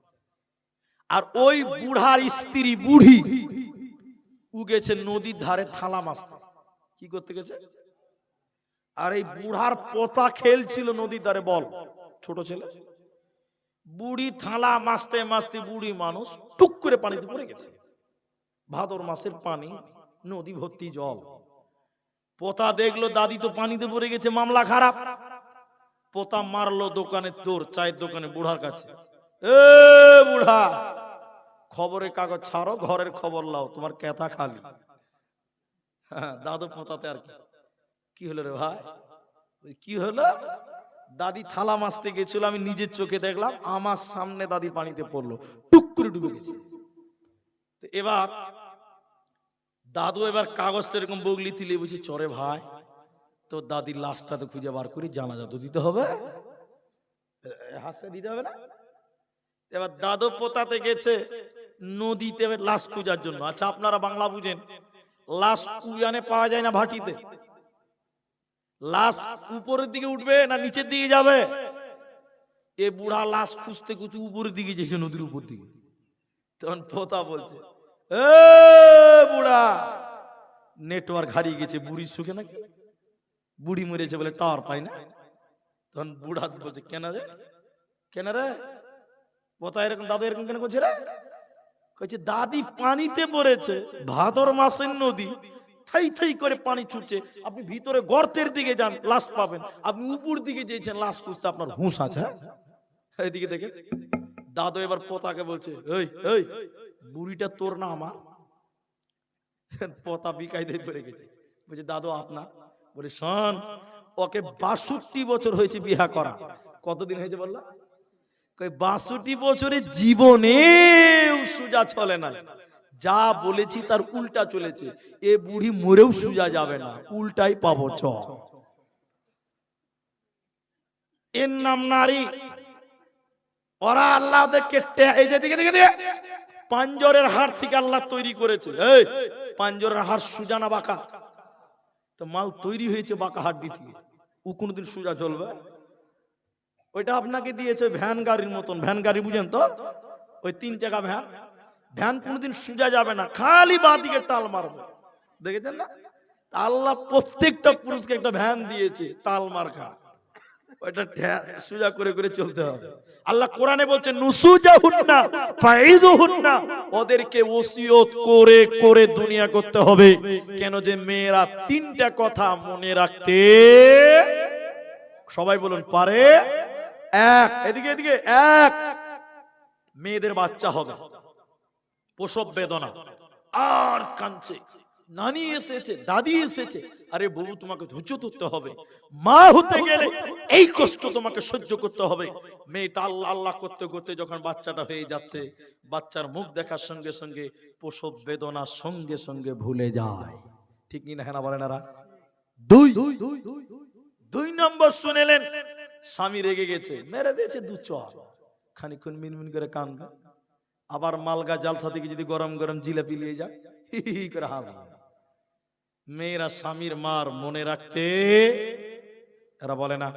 আর ওই বুড়ার স্ত্রী বুড়ি ও গেছে নদীর ধারে থালা মাছতে। কি করতে গেছে? আর এই বুড়ার পোতা খেলছিল নদীর ধারে, বল, ছোট ছেলে। বুড়ি থালা মাছতে মাছতে বুড়ি মানুষ টুক করে পানিতে পড়ে গেছে। ভাদর মাসের পানি, নদী ভর্তি জল। পোতা দেখলো দাদি তো পানিতে পড়ে গেছে, মামলা খারাপ। পোতা মারলো দোকানে, তোর চায়ের দোকানে বুড়ার কাছে, এ বুড়া, খবরের কাগজ ছাড়ো, ঘরের খবর লাও, তোমার কেতা খালি। হ্যাঁ, দাদু পোতাতে আর কি হলো রে ভাই? কি হলো? দাদি থালা মাছতে গেছিল, আমি নিজের চোখে দেখলাম, আমার সামনে দাদি পানিতে পড়লো, টুক করে ডুবে গেছে। তো এবার দাদু এবার কাগজটা এরকম বগলি তিলে বুঝি, চরে ভাই, তো দাদির লাশটা তো খুঁজে বার করে জানাজা তো দিতে হবে, হাসে দিতে হবে না? এবার দাদু পোতাতে গেছে নদীতে লাশ খুঁজার জন্য। আচ্ছা, আপনারা বাংলা বুঝেন, লাশ কুয়ানে পাওয়া যায় না ভাটিতে? লাশ উপরের দিকে উঠবে না নিচের দিকে যাবে? এ বুড়া লাশ খুঁজতে খুঁজতে উপরের দিকে যেছে, নদীর উপর দিকে। তখন পোতা বলছে, এ বুড়া, নেটওয়ার্ক হারিয়ে গেছে বুড়ির সুখে নাকি? বুড়ি মরেছে বলে টাওয়ার পাই না। তখন বুড়া বলছে, কেন রে, কেন রে পোতা এরকম, দাদু এরকম কেন করছে রে? কইছে দাদি পানিতে পড়েছে, ভাদর মাসের নদী, থাই থাই করে পানি ছুটছে, আপনি ভিতরে গর্তের দিকে যান, লাশ পাবেন। আপনি উপর দিকে যেছেন লাশ খুঁজতে, আপনার হুঁশ আছে? এইদিকে দেখে দাদু এবার পোতাকে বলছে, এই এই বুড়িটা তোর না আমার? পোতা বিকাই দিয়ে পড়ে গেছে, বলছে দাদু আপনার? বলে শোন, ওকে 62 বছর হয়েছে বিয়া করা। কতদিন হয়েছে বললা? 62 বছরে জীবনে সুজা চলে না, যা বলেছি তার উল্টা চলেছে। এ বুড়ি মরেও সুজা যাবে না, উল্টাই পাবো। চ, এর নাম নারী। ওরা আল্লাহ কেটে, এই যে দিকে দিকে পাঞ্জরের হাড় থেকে আল্লাহ তৈরি করেছে। এই পাঞ্জরের হাড় সুজা না বাঁকা? তো মাল তৈরি হয়েছে বাঁকা হাড় দিয়ে, ও কোনদিন সুজা চলবে? ওইটা আপনাকে দিয়েছে ভ্যান গাড়ির মতন। ভ্যান গাড়ি বুঝেন তো? ওই 3 চাকা ভ্যান, ভ্যান কোনদিন সুজা যাবে না, খালি বাঁ দিকে টাল মারবে। দেখেছেন না? আল্লাহ প্রত্যেকটা পুরুষকে একটা ভ্যান দিয়েছে, টাল মার্কা, ওইটা সুজা করে করে চলতে হবে। আল্লাহ কোরআনে বলছেন, নুসুজাহুন্না ফাইদুহুন্না, ওদেরকে ওসিয়ত করে করে দুনিয়া করতে হবে। কেন? যে মেয়েরা 3টা কথা মনে রাখতে, সবাই বলুন, পারে। এক, এদিকে এদিকে, এক, মেয়েদের বাচ্চা হবে, প্রসব বেদনা আর কাঁদছে, নানি এসেছে, দাদি এসেছে, আরে বউ তোমাকে ধৈর্য ধরতে হবে, মা হতে গেলে এই কষ্ট তোমাকে সহ্য করতে হবে। মেয়েটা আল্লাহ আল্লাহ করতে করতে যখন বাচ্চাটা হয়ে যাচ্ছে, বাচ্চার মুখ দেখার সঙ্গে সঙ্গে প্রসব বেদনার সঙ্গে সঙ্গে ভুলে যায়। ঠিক কি না? হ্যাঁ না বলেন? দুই নম্বর শুনেলেন, স্বামী রেগে গেছে, মেরে দিয়েছে দু চর, খানিকক্ষণ মিনমিন করে কান্দবে। আবার মালগা জালসা থেকে যদি গরম গরম জিলাপি নিয়ে যায়, হি হি করে হাসবে। মেয়েরা স্বামীর মার মনে রাখতে এরা বলে না,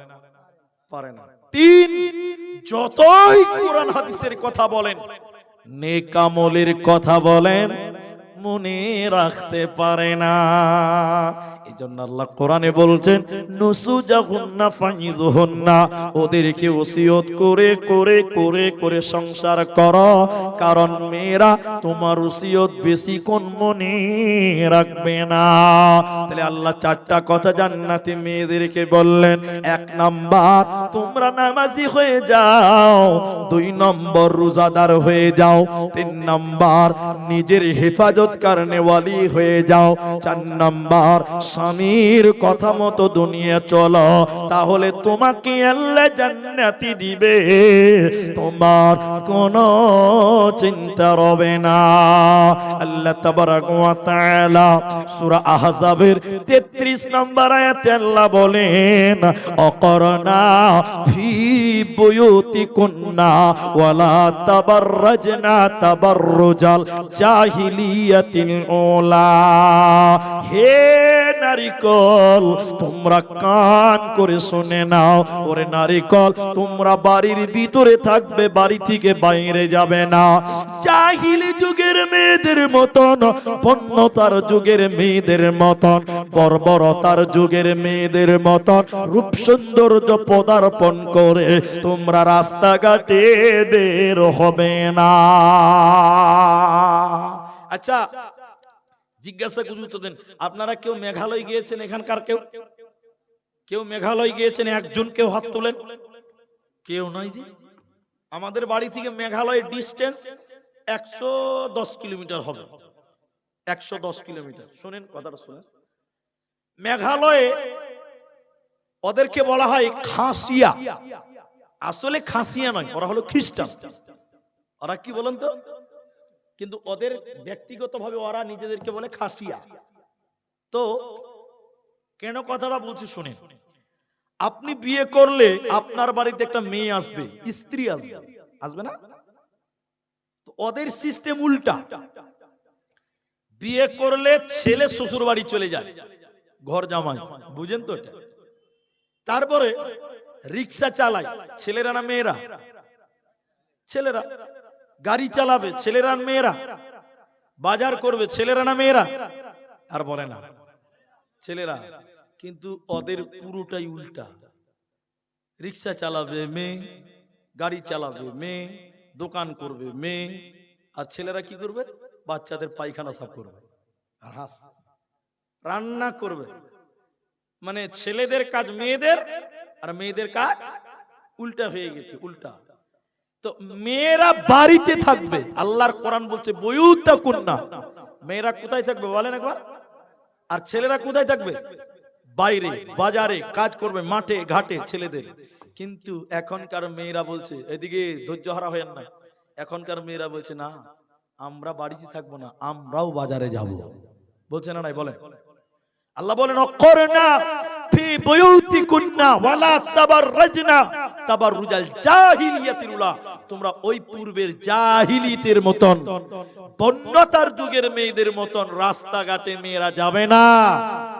পারে না। তিন, যতই কোরআন হাদিসের কথা বলেন, নেক আমলের কথা বলেন, মনে রাখতে পারে না। এজন্য আল্লাহ কোরআনে বলছেন, নুসুজাহুন্না ফাইযুহুন্না, ওদেরকে ওসিয়ত করে করে করে করে সংসার করো, কারণ মেয়েরা তোমার ওসিয়ত বেশিক্ষণ মনে রাখবে না। তাহলে আল্লাহ চারটা কথা জান্নাতি মেয়েদেরকে বললেন। এক নাম্বার, তোমরা নামাজি হয়ে যাও। দুই নম্বর, রোজাদার হয়ে যাও। তিন নাম্বার, নিজের হেফাজত করনেওয়ালি হয়ে যাও। চার নাম্বার, স্বামীর কথা মতো দুনিয়া চলো, তাহলে তোমাকে আল্লাহ জান্নাতি দিবে, তোমার কোনো চিন্তা রবে না। আল্লাহ তাবারাক ওয়া তাআলা সূরা আহজাবের 33 নম্বর আয়াতে আল্লাহ বলেন, অকরনা ফি বুয়ুতিকুন্না ওয়ালা তাবাররাজনা তাবাররুজাল জাহিলিয়াতিল উলা। হে নারীকল, তোমরা কান করে শুনে নাও। ওরে নারীকল, তোমরা বাড়ির ভিতরে থাকবে, বাড়ি থেকে বাইরে যাবে না। জাহিলি যুগের মেয়েদের মতন, বন্যতার যুগের মেয়েদের মতন, বর্বরতার যুগের মেয়েদের মতন রূপ সৌন্দর্য পদার্পণ করে তোমরা রাস্তাঘাটে বের হবে না। আচ্ছা, জিজ্ঞাসা করে উত্তর দেন, আপনারা কেউ মেঘালয় গিয়েছেন? এখানকার কেউ কেউ মেঘালয় গিয়েছেন? একজন কেউ হাত তোলেন। কেউ নাই যে। আমাদের বাড়ি থেকে মেঘালয়ের ডিস্টেন্স 110 কিলোমিটার হবে। 110 কিলোমিটার। শুনেন কথাটা, শুনেন। মেঘালয়ে ওদেরকে বলা হয় খাসিয়া। আসলে খাসিয়া নয়, ওরা হলো খ্রিস্টান। ওরা কি বলেন তো? কিন্তু ওদের ব্যক্তিগতভাবে ওরা নিজেদেরকে বলে খাসিয়া। তো কেন কথাটা বলছি শুনেন। আপনি বিয়ে করলে আপনার বাড়িতে একটা মেয়ে আসবে, স্ত্রী আসবে, আসবে না? তো ওদের সিস্টেম উল্টা। বিয়ে করলে ছেলে শ্বশুর বাড়ি চলে যায়, ঘর জামাই, বুঝেন তো এটা? তারপরে রিক্সা চালায় ছেলেরা না মেয়েরা? ছেলেরা। গাড়ি চালাবে ছেলেরা না মেয়েরা? বাজার করবে ছেলেরা না মেয়েরা? আর বলে না, ছেলেরা। কিন্তু ওদের পুরোটাই উল্টা। রিক্সা চালাবে মেয়ে, গাড়ি চালাবে মেয়ে, দোকান করবে মেয়ে, আর ছেলেরা কি করবে? বাচ্চাদের পায়খানা সাফ করবে, আর হাস রান্না করবে। মানে ছেলেদের কাজ মেয়েদের, আর মেয়েদের কাজ উল্টা হয়ে গেছে, উল্টা। তো মেয়েরা বাড়িতে থাকবে। আল্লাহর কোরআন বলছে বুয়ুতাকুন্না, মেয়েরা কোথায় থাকবে বলেন একবার? আর ছেলেরা কোথায় থাকবে? বাইরে, বাজারে কাজ করবে, মাঠে ঘাটে ছেলেদের। কিন্তু এখনকার মেয়েরা বলছে, এদিকে ধৈর্য হারা হয়েন না, এখনকার মেয়েরা বলছে না, আমরা বাড়িতে থাকবো না, আমরাও বাজারে যাব। বলছে না নাই? বলেন। আল্লাহ বলেন, অকরনা ফি বুয়ুতিকুন্না ওয়ালা তাবাররাজনা তাবাররুজাল জাহিলিয়াতিল উলা, তোমরা ওই পূর্বের জাহিলিয়াতের মতন, বন্যতার যুগের মেয়েদের মতন রাস্তাঘাটে মেয়েরা যাবে না,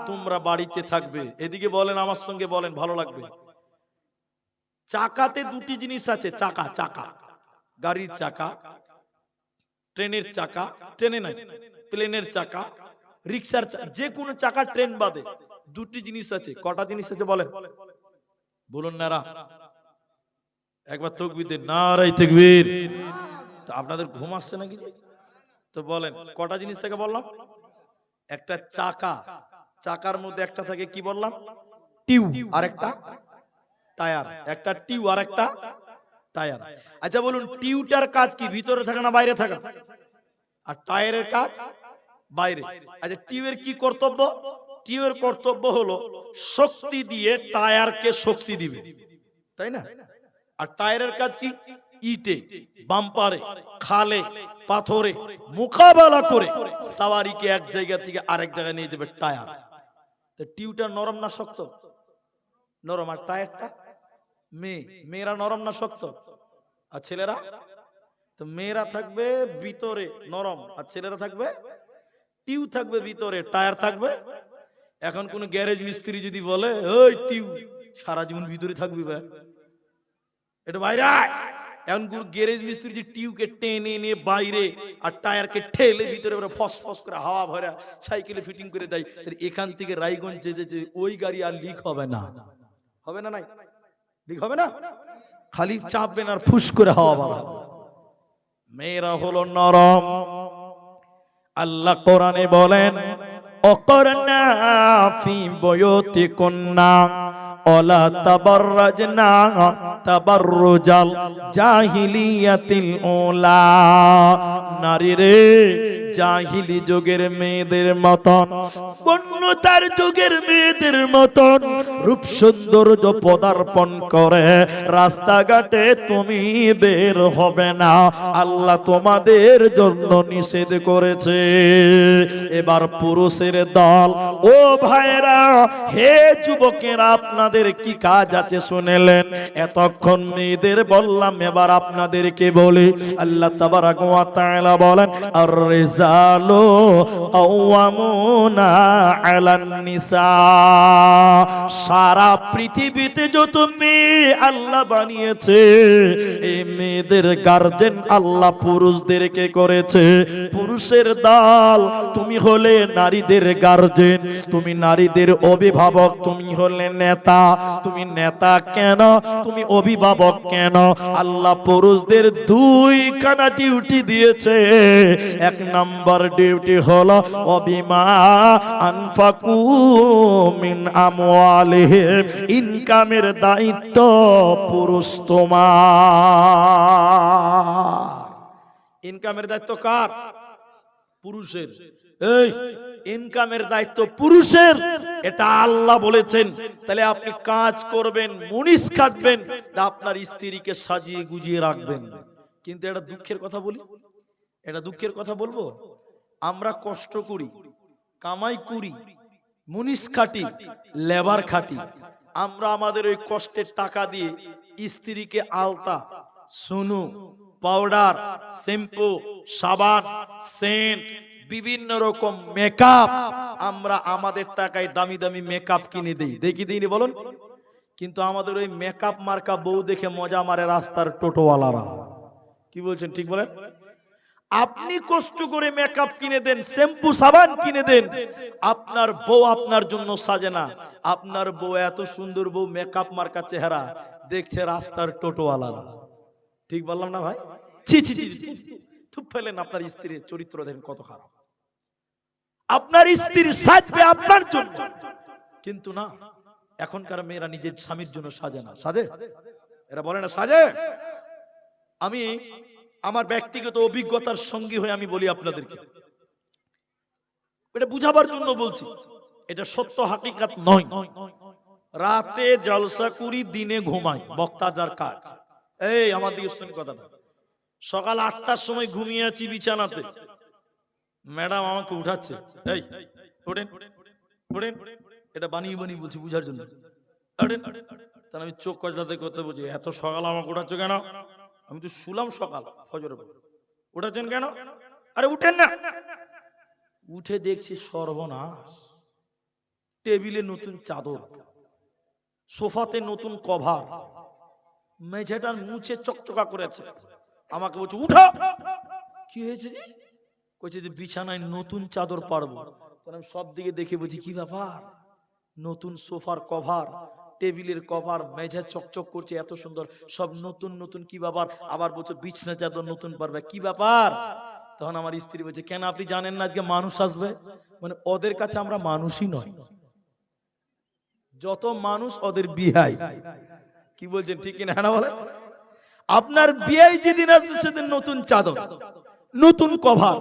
তোমরা বাড়িতে থাকবে। এদিকে বলেন, আমার সঙ্গে বলেন, ভালো লাগবে। চাকাতে দুটি জিনিস আছে, চাকা, চাকা, গাড়ির চাকা, ট্রেনের চাকা, ট্রেনে নাই, প্লেনের চাকা, রিক্সার চাকা, যে কোনো চাকা, ট্রেন বাদে দুটি জিনিস আছে। কটা জিনিস আছে বলেন? বলুন নারা, একবার তাকবীর দেন, নারায়ে তাকবীর। তো আপনাদের ঘুম আসছে নাকি? তো বলেন কটা জিনিস থেকে বললাম? একটা চাকা, চাকার মধ্যে একটা থাকে কি বললাম? টিউব, আর একটা টায়ার। একটা টিউব আর একটা টায়ার। আচ্ছা বলুন, টিউবটার কাজ কি? ভিতরে থাকা না বাইরে থাকা? আর টায়ারের কাজ বাইরে। আচ্ছা টিউবের কি কর্তব্য? টিউবের কর্তব্য হলো শক্তি দিয়ে টায়ারকে শক্তি দিবে, তাই না? আর টায়ারের কাজ কি? ইটে, বাম্পারে, খালে, পাথরে মোকাবেলা করে সাওয়ারিকে এক জায়গা থেকে আরেক জায়গায় নিয়ে যাবে টায়ার। তো টিউবটা নরম না শক্ত? নরম। আর টায়ারটা মেয়েরা নরম না শক্ত? আর ছেলেরা? তো মেয়েরা থাকবে ভিতরে নরম, আর ছেলেরা থাকবে, টিউব থাকবে ভিতরে, টায়ার থাকবে। এখন কোন গ্যারেজ মিস্ত্রি যদি বলে ওই টিউব সারা জীবন ভিতরে থাকবি ভাই, এটা বাইরে আয়। এখন কোন গ্যারেজ মিস্ত্রি যে টিউবকে টেনে নিয়ে বাইরে আর টায়ারকে ঠেলে ভিতরে ফস ফস করে হাওয়া ভরা সাইকেলে ফিটিং করে দেয়, এখান থেকে রায়গঞ্জ যে ওই গাড়ি আর লিক হবে না। হবে না? নাই লিক হবে না, খালি চাপবেন আর ফুস করে হাওয়া ভরা। মেয়েরা হলো নরম। আল্লাহ কোরআনে বলেন অকরনা ফি বুয়ুতিকুন্না ওয়ালা তাবাররাজনা তাবাররুজাল জাহিলিয়াতিল উলা। নারী রে, জাহিলি যুগের মেয়েদের মতন, বন্যতার যুগের মেয়েদের মতন রূপ সৌন্দর্য পদার্পণ করে রাস্তাঘাটে তুমি বের হবে না, আল্লাহ তোমাদের জন্য নিষেধ করেছে। এবার পুরুষের দল, ও ভাইরা, হে যুবকেরা, আপনাদের কি কাজ আছে শুনেলেন? এতক্ষণ মেয়েদের বললাম, এবার আপনাদেরকে বলি। আল্লাহ তাবারাক ওয়া তাআলা বলেন আর রিজালু কাওয়ামুনা আলান নিসা। সারা পৃথিবীতে যত মেয়ে আল্লাহ বানিয়েছে, এই মেয়েদের গার্জেন আল্লাহ পুরুষদেরকে করেছে। পুরুষের দল, তুমি হলে নারীদের গার্জেন, তুমি নারীদের অভিভাবক, তুমি হলে নেতা। তুমি নেতা কেন? তুমি অভিভাবক কেন? আল্লাহ পুরুষদের দুইখানা ডিউটি দিয়েছে। এক নাম্বার ডিউটি হলো অবিমা আনফাকু মিন আমওয়ালিহিম, ইনকামের দায়িত্ব পুরুষ তোমার। ইনকামের দায়িত্ব কার? পুরুষের। এই ইনকামের দায়িত্ব পুরুষের, এটা আল্লাহ বলেছেন। তাহলে আপনি কাজ করবেন, মুনিশ কাটবেন, আপনার স্ত্রীকে সাজিয়ে গুজিয়ে রাখবেন। কিন্তু এটা দুঃখের কথা বলি, এটা দুঃখের কথা বলবো, আমরা কষ্ট করি, কামাই করি, মুনিশ খাটি, লেবার খাটি, আমরা আমাদের ওই কষ্টের টাকা দিয়ে স্ত্রীকে আলতা, সুনু, পাউডার, শ্যাম্পু, সাবান, সেন্ট, বিভিন্ন রকম মেকআপ, আমরা আমাদের টাকায় দামি দামি মেকআপ কিনে দেই। দেখি দিইনি বলুন? কিন্তু আমাদের ওই মেকআপ মার্কা বউ দেখে মজা মারে রাস্তার টোটোওয়ালারা। কি বলছেন? ঠিক বলেন? আপনি কষ্ট করে মেকআপ কিনে দেন, শ্যাম্পু সাবান কিনে দেন, আপনার বউ আপনার জন্য সাজে না। আপনার বউ এত সুন্দর বউ, মেকআপ মার্কা চেহারা দেখছে রাস্তার টোটোওয়ালারা। ঠিক বললাম না ভাই? ছি ছি ছি, থুপ ফেলেন। আপনার স্ত্রীর চরিত্র দেখেন কত খারাপ। আপনার স্ত্রী সাজবে আপনার জন্য, কিন্তু না, এখনকার মেয়েরা নিজের স্বামীর জন্য সাজে না। সাজে? এরা বলে না সাজে। আমি আমার ব্যক্তিগত অভিজ্ঞতার সঙ্গী হয়ে আমি বলি আপনাদেরকে, এটা বুঝাবার জন্য বলছি, এটা সত্য হাকিকাত নয়। রাতে জলসা করি, দিনে ঘুমাই, বক্তা যার কাজ। এই আমার দিকে শুনুন কথাটা। সকাল 8টার সময় ঘুমিয়ে আছি বিছানাতে, ম্যাডাম আমাকে উঠাচ্ছে, এই ওঠেন ওঠেন, এটা বানিয়ে বানিয়ে বলছি বুঝার জন্য। তাহলে আমি চোখ কচলাতে করতে বলছি, এত সকাল আমাকে উঠাচ্ছ কেন? আমি তো শুলাম সকাল ফজরের পর, উঠাচ্ছেন কেন? আরে উঠেন না। উঠে দেখছি সর্বনাশ, টেবিলে নতুন চাদর, সোফাতে নতুন কভার, মেঝেটা মুছে চকচকা করেছে। আমাকে বলছে উঠো। কি হয়েছে? কইছে যে বিছানায় নতুন চাদর পারবো। আমি সব দিকে দেখে বলছি কি ব্যাপার? নতুন সোফার কভার, টেবিলের কভার, মেঝে চকচক করছে এত সুন্দর, সব নতুন নতুন। কি ব্যাপার? আবার বলছে বিছানা চাদর নতুন পারবে, কি ব্যাপার? তখন আমার স্ত্রী বলছে কেন আপনি জানেন না আজকে মানুষ আসবে? মানে ওদের কাছে আমরা মানুষই নয়, যত মানুষ ওদের বিহাই। কি বলছেন? ঠিক কিনা? হ্যাঁ বলে। আপনার বিয়ে যেদিন আসবে সেদিন নতুন চাদর, নতুন কভার,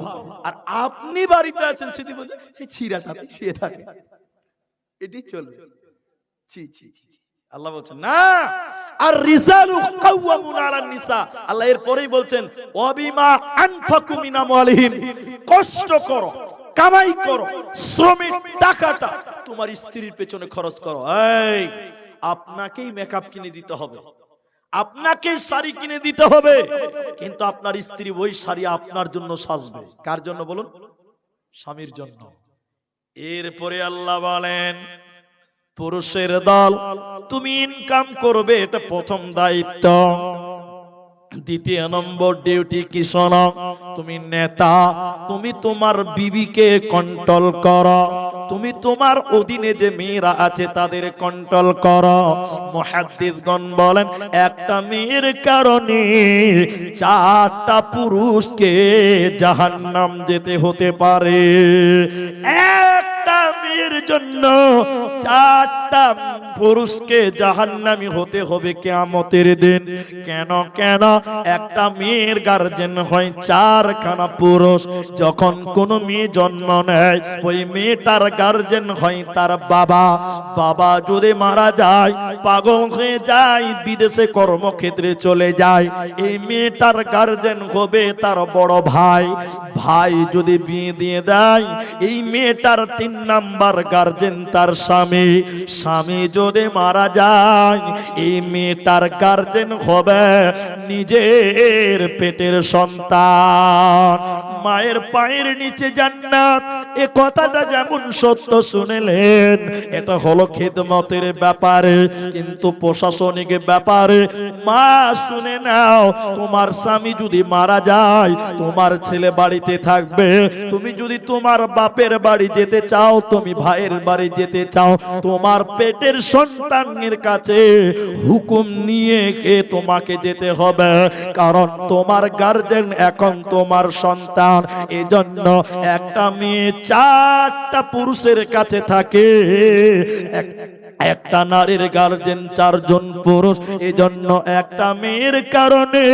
আর আপনি বাড়িতে আছেন সেটি বলছে সেই ছিঁড়াটাতে শুয়ে থাকে, এটি চলবে। ছি ছি ছি, আল্লাহ বলছেন না। আর রিজালু কাওয়ামুন আলান নিসা, আল্লাহ এর পরেই বলছেন ওয়াবিমা আনফাকু মিন আমওয়ালিহিম, কষ্ট করো, কামাই করো, শ্রমের টাকাটা তোমার স্ত্রীর পেছনে খরচ করো। এই আপনাকেই মেকআপ কিনে দিতে হবে, আপনাকে শাড়ি কিনে দিতে হবে, কিন্তু আপনার স্ত্রী ওই শাড়ি আপনার জন্য সাজবে। কার জন্য বলুন? স্বামীর জন্য। এরপরে আল্লাহ বলেন পুরুষের দল, তুমি ইনকাম করবে, এটা প্রথম দায়িত্ব। দ্বিতীয় নম্বর ডিউটি কি শোনো, তুমি নেতা, তুমি তোমার বিবিকে কন্ট্রোল করো, তুমি তোমার অধীনে যে মেয়েরা আছে তাদের কন্ট্রোল করো। মুহাদ্দিসগণ বলেন একটা মেয়ের কারণে 4টা পুরুষকে জাহান্নাম যেতে হতে পারে। একটা মেয়ের জন্য 4টা পুরুষকে জাহান্নামী হতে হবে কিয়ামতের দিন। কেন কেন? একটা মেয়ের গার্জেন হয় 4খানা পুরুষ। যখন কোন মেয়ে জন্ম নেয় ওই মেয়েটার গার্জেন হয় তার বাবা। বাবা যদি মারা যায়, পাগল হয়ে যায়, বিদেশে কর্মক্ষেত্রে চলে যায়, এই মেয়েটার গার্জেন হবে তার বড় ভাই। ভাই যদি বিয়ে দিয়ে দেয়, এই মেয়েটার 3 নাম্বার গার্জেন তার স্বামী। স্বামী যদি মারা যায়, এই মেয়েটার গার্জেন হবে নিজের পেটের সন্তান। মায়ের পায়ের নিচে জান্নাত, এ কথাটা যেমন সত্য শুনেলেন, এটা হলো খিদমতের ব্যাপারে, কিন্তু প্রশাসনিক ব্যাপারে মা শুনে নাও, তোমার স্বামী যদি মারা যায়, তোমার ছেলে বাড়িতে থাকবে। তুমি যদি তোমার বাপের বাড়ি যেতে চাও, তুমি ভাইয়ের বাড়ি যেতে চাও, তোমার পেটের সন্তানের কাছে হুকুম নিয়ে তোমাকে যেতে হবে, কারণ তোমার গার্জেন এখন তোমার সন্তান। এজন্য একটা মেয়ে 4টা পুরুষের কাছে থাকে, একটা নারীর গার্জেন 4 জন পুরুষ। এজন্য একটা মেয়ের কারণে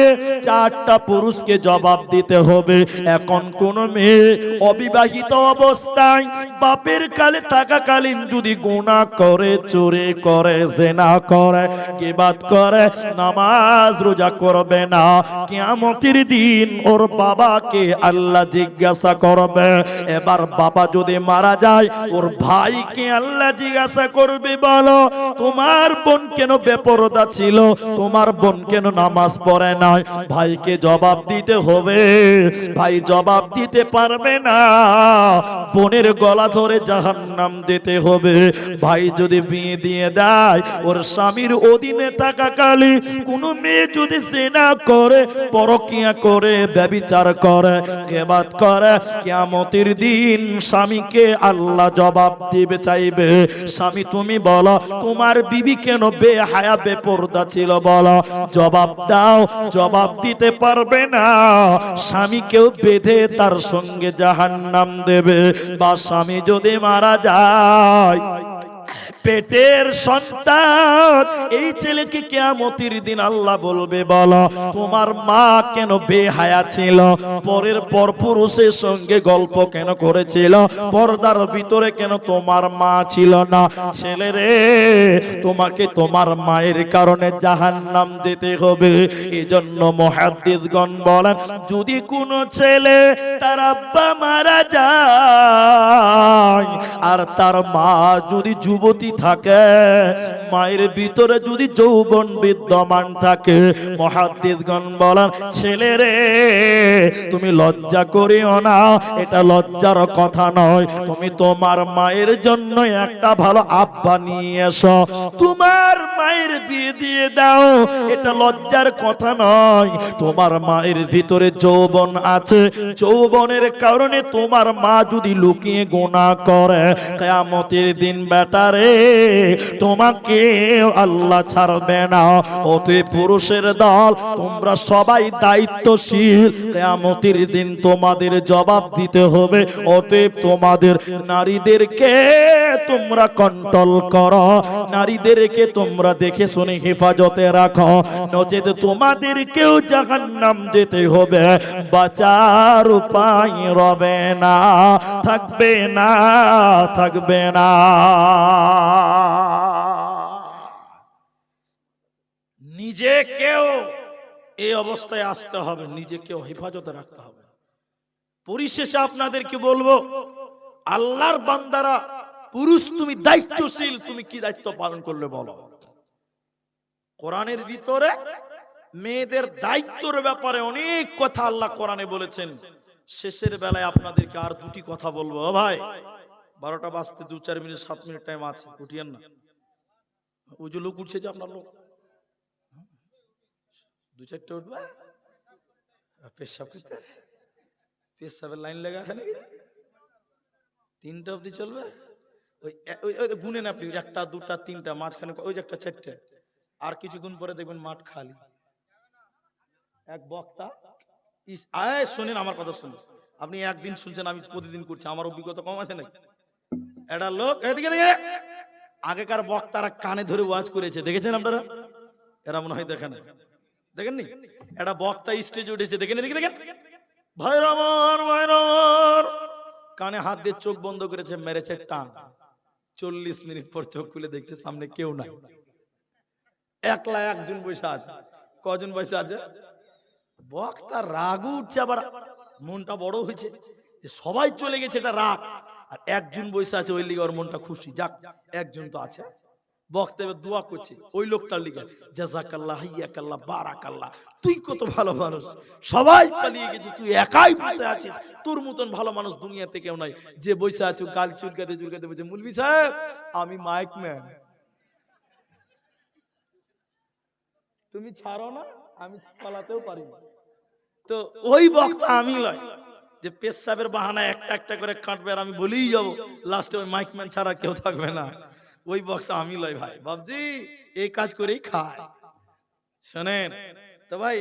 4টা পুরুষকে জবাব দিতে হবে। এখন কোন মেয়ে অবিবাহিত অবস্থায় বাপের কালে থাকাকালীন যদি গুনাহ করে, চুরি করে, জিনা করে, গীবাত করে, নামাজ রোজা করবে না, কিয়ামতের দিন ওর বাবাকে আল্লাহ জিজ্ঞাসা করবে। এবার বাবা যদি মারা যায়, ওর ভাইকে আল্লাহ জিজ্ঞাসা করবে, বলো তোমার বোন কেন বেপরদা ছিল, তোমার বোন কেন নামাজ পড়ে নাই? ভাইকে জবাব দিতে হবে। ভাই জবাব দিতে পারবে না, বোনের গলা ধরে জাহান্নাম যেতে হবে। ভাই যদি বিয়ে দিয়ে দেয়, ওর স্বামীর অধীনে থাকাকালীন কোন মেয়ে যদি জিনা করে, পরকিয়া করে, ব্যভিচার করে, গীবাত করে, কিয়ামতের দিন স্বামীকে আল্লাহ জবাব দিবে চাইবে। স্বামী তুমি বলো তোমার বিবি কেন বেহায়া বেপরদা ছিল, বলো, জবাব দাও। জবাব দিতে পারবে না, স্বামীকেও বেঁধে তার সঙ্গে জাহান্নাম দেবে। বা স্বামী যদি মারা যায়, পেটের সন্তান এই ছেলেকে কিয়ামতের দিন আল্লাহ বলবে, বলো তোমার মা কেন বেহায়া ছিল, পরের পর পুরুষের সঙ্গে গল্প কেন করেছিল, পর্দার ভিতরে কেন তোমার মা ছিল না? ছেলে রে, তোমাকে তোমার মায়ের কারণে জাহান্নাম যেতে হবে। এজন্য মুহাদ্দিসগণ বলেন, যদি কোনো ছেলে তার আব্বা মারা যায় আর তার মা যদি যুবতী থাকে, মায়ের ভিতরে যদি যৌবন বিদ্যমান থাকে, মুহাদ্দিসগণ বলেন, ছেলে রে তুমি লজ্জা করিও না, এটা লজ্জার কথা নয়। তুমি তোমার মায়ের জন্য একটা ভালো আব্বা নিয়ে এসো, তোমার মায়ের বিয়ে দিয়ে দাও, এটা লজ্জার কথা নয়। তোমার মায়ের ভিতরে যৌবন আছে, যৌবনের কারণে তোমার মা যদি লুকিয়ে গুনাহ করে, কিয়ামতের দিন বেটারে তোমাকে আল্লাহ ছাড়বে না। অতএব পুরুষের দল, তোমরা সবাই দায়িত্বশীল, কিয়ামতের দিন তোমাদের জবাব দিতে হবে। অতএব তোমাদের নারীদেরকে তোমরা কন্ট্রোল করো, নারীদেরকে তোমরা দেখে শুনে হেফাজতে রাখো, নচেত তোমাদের কেউ জাহান্নাম যেতে হবে, বাঁচার উপায় রবে না, থাকবে না, থাকবে না। নিজেকেও এই অবস্থায় আসতে হবে, নিজেকেও হেফাজতে রাখতে হবে। পরিশেষে আপনাদেরকে বলবো, আল্লাহর বান্দারা, পুরুষ তুমি দায়িত্বশীল, তুমি কি দায়িত্ব পালন করলে বলো। কোরআনের ভিতরে মেয়েদের দায়িত্বের ব্যাপারে অনেক কথা আল্লাহ কোরআনে বলেছেন। শেষের বেলায় আপনাদেরকে আর দুটি কথা বলবো। ও ভাই, 12টা বাজতে 2-4 মিনিট 7 মিনিট টাইম আছে, উঠিয়েন না। ওই যে লোক উঠছে, যে আপনার লোক 2-4টে উঠবে পেশাব করতে, পেশাবের লাইন লেগে আছে নাকি? 3টা অবধি চলবে। ওই গুনেন আপনি, 1টা 2টা 3টা, মাঝখানে ওই যে একটা 4টে, আর কিছুক্ষণ পরে দেখবেন মাঠ খালি। এক বক্তা, শোনেন আমার কথা, শুনুন। আপনি একদিন শুনছেন, আমি প্রতিদিন করছি, আমার অভিজ্ঞতা কম আছে নাকি? একটা লোক এদিকে দেখে, আগেকার বক্তারা কানে ধরে ওয়াজ করেছে, দেখেছেন আপনারা? এরা মনে হয় দেখেন, দেখেননি? একটা বক্তা স্টেজে উঠেছে, দেখেন, এদিকে দেখেন, ভাইরা আমার, ভাইরা আমার, কানে হাত দিয়ে চোখ বন্ধ করেছে, মেরেছে টান। 40 মিনিট পর চোখ খুলে দেখছে সামনে কেউ নাই, একলা একজন বসে আছে। কজন বসে আছে? বক্তা রাগ উঠছে, আবার মনটা বড় হয়েছে যে সবাই চলে গেছে, এটা রাগ। আর একজন বসে আছে, ওই লিগে ওর মনটা খুশি, যাক একজন তো আছে। বক্তা এবার দোয়া করছে ওই লোকটার লিগে, জাযাকাল্লাহ, হাইয়াকাল্লাহ, বারাকাল্লাহ, তুই কত ভালো মানুষ, সবাই পালিয়ে গেছে, তুই একাই বসে আছিস, তোর মতন ভালো মানুষ দুনিয়াতে কেউ নাই। যে বসে আছো গাল চুলকাতে চুলকাতে বলছে, মুলবি সাহেব আমি মাইক ম্যান, তুমি ছাড়ো না, আমি পালাতেও পারি না। তো ওই বক্তা আমি লয় যে পেশাবের বাহানা একটা একটা করে কাটবে, আর আমি বলেই যাবো, লাস্টে ওই মাইকম্যান ছাড়া কেউ থাকবে না। ওই বক্তা আমি লয় ভাই, বাবজি এই কাজ করেই খায়। শোনেন তো ভাই,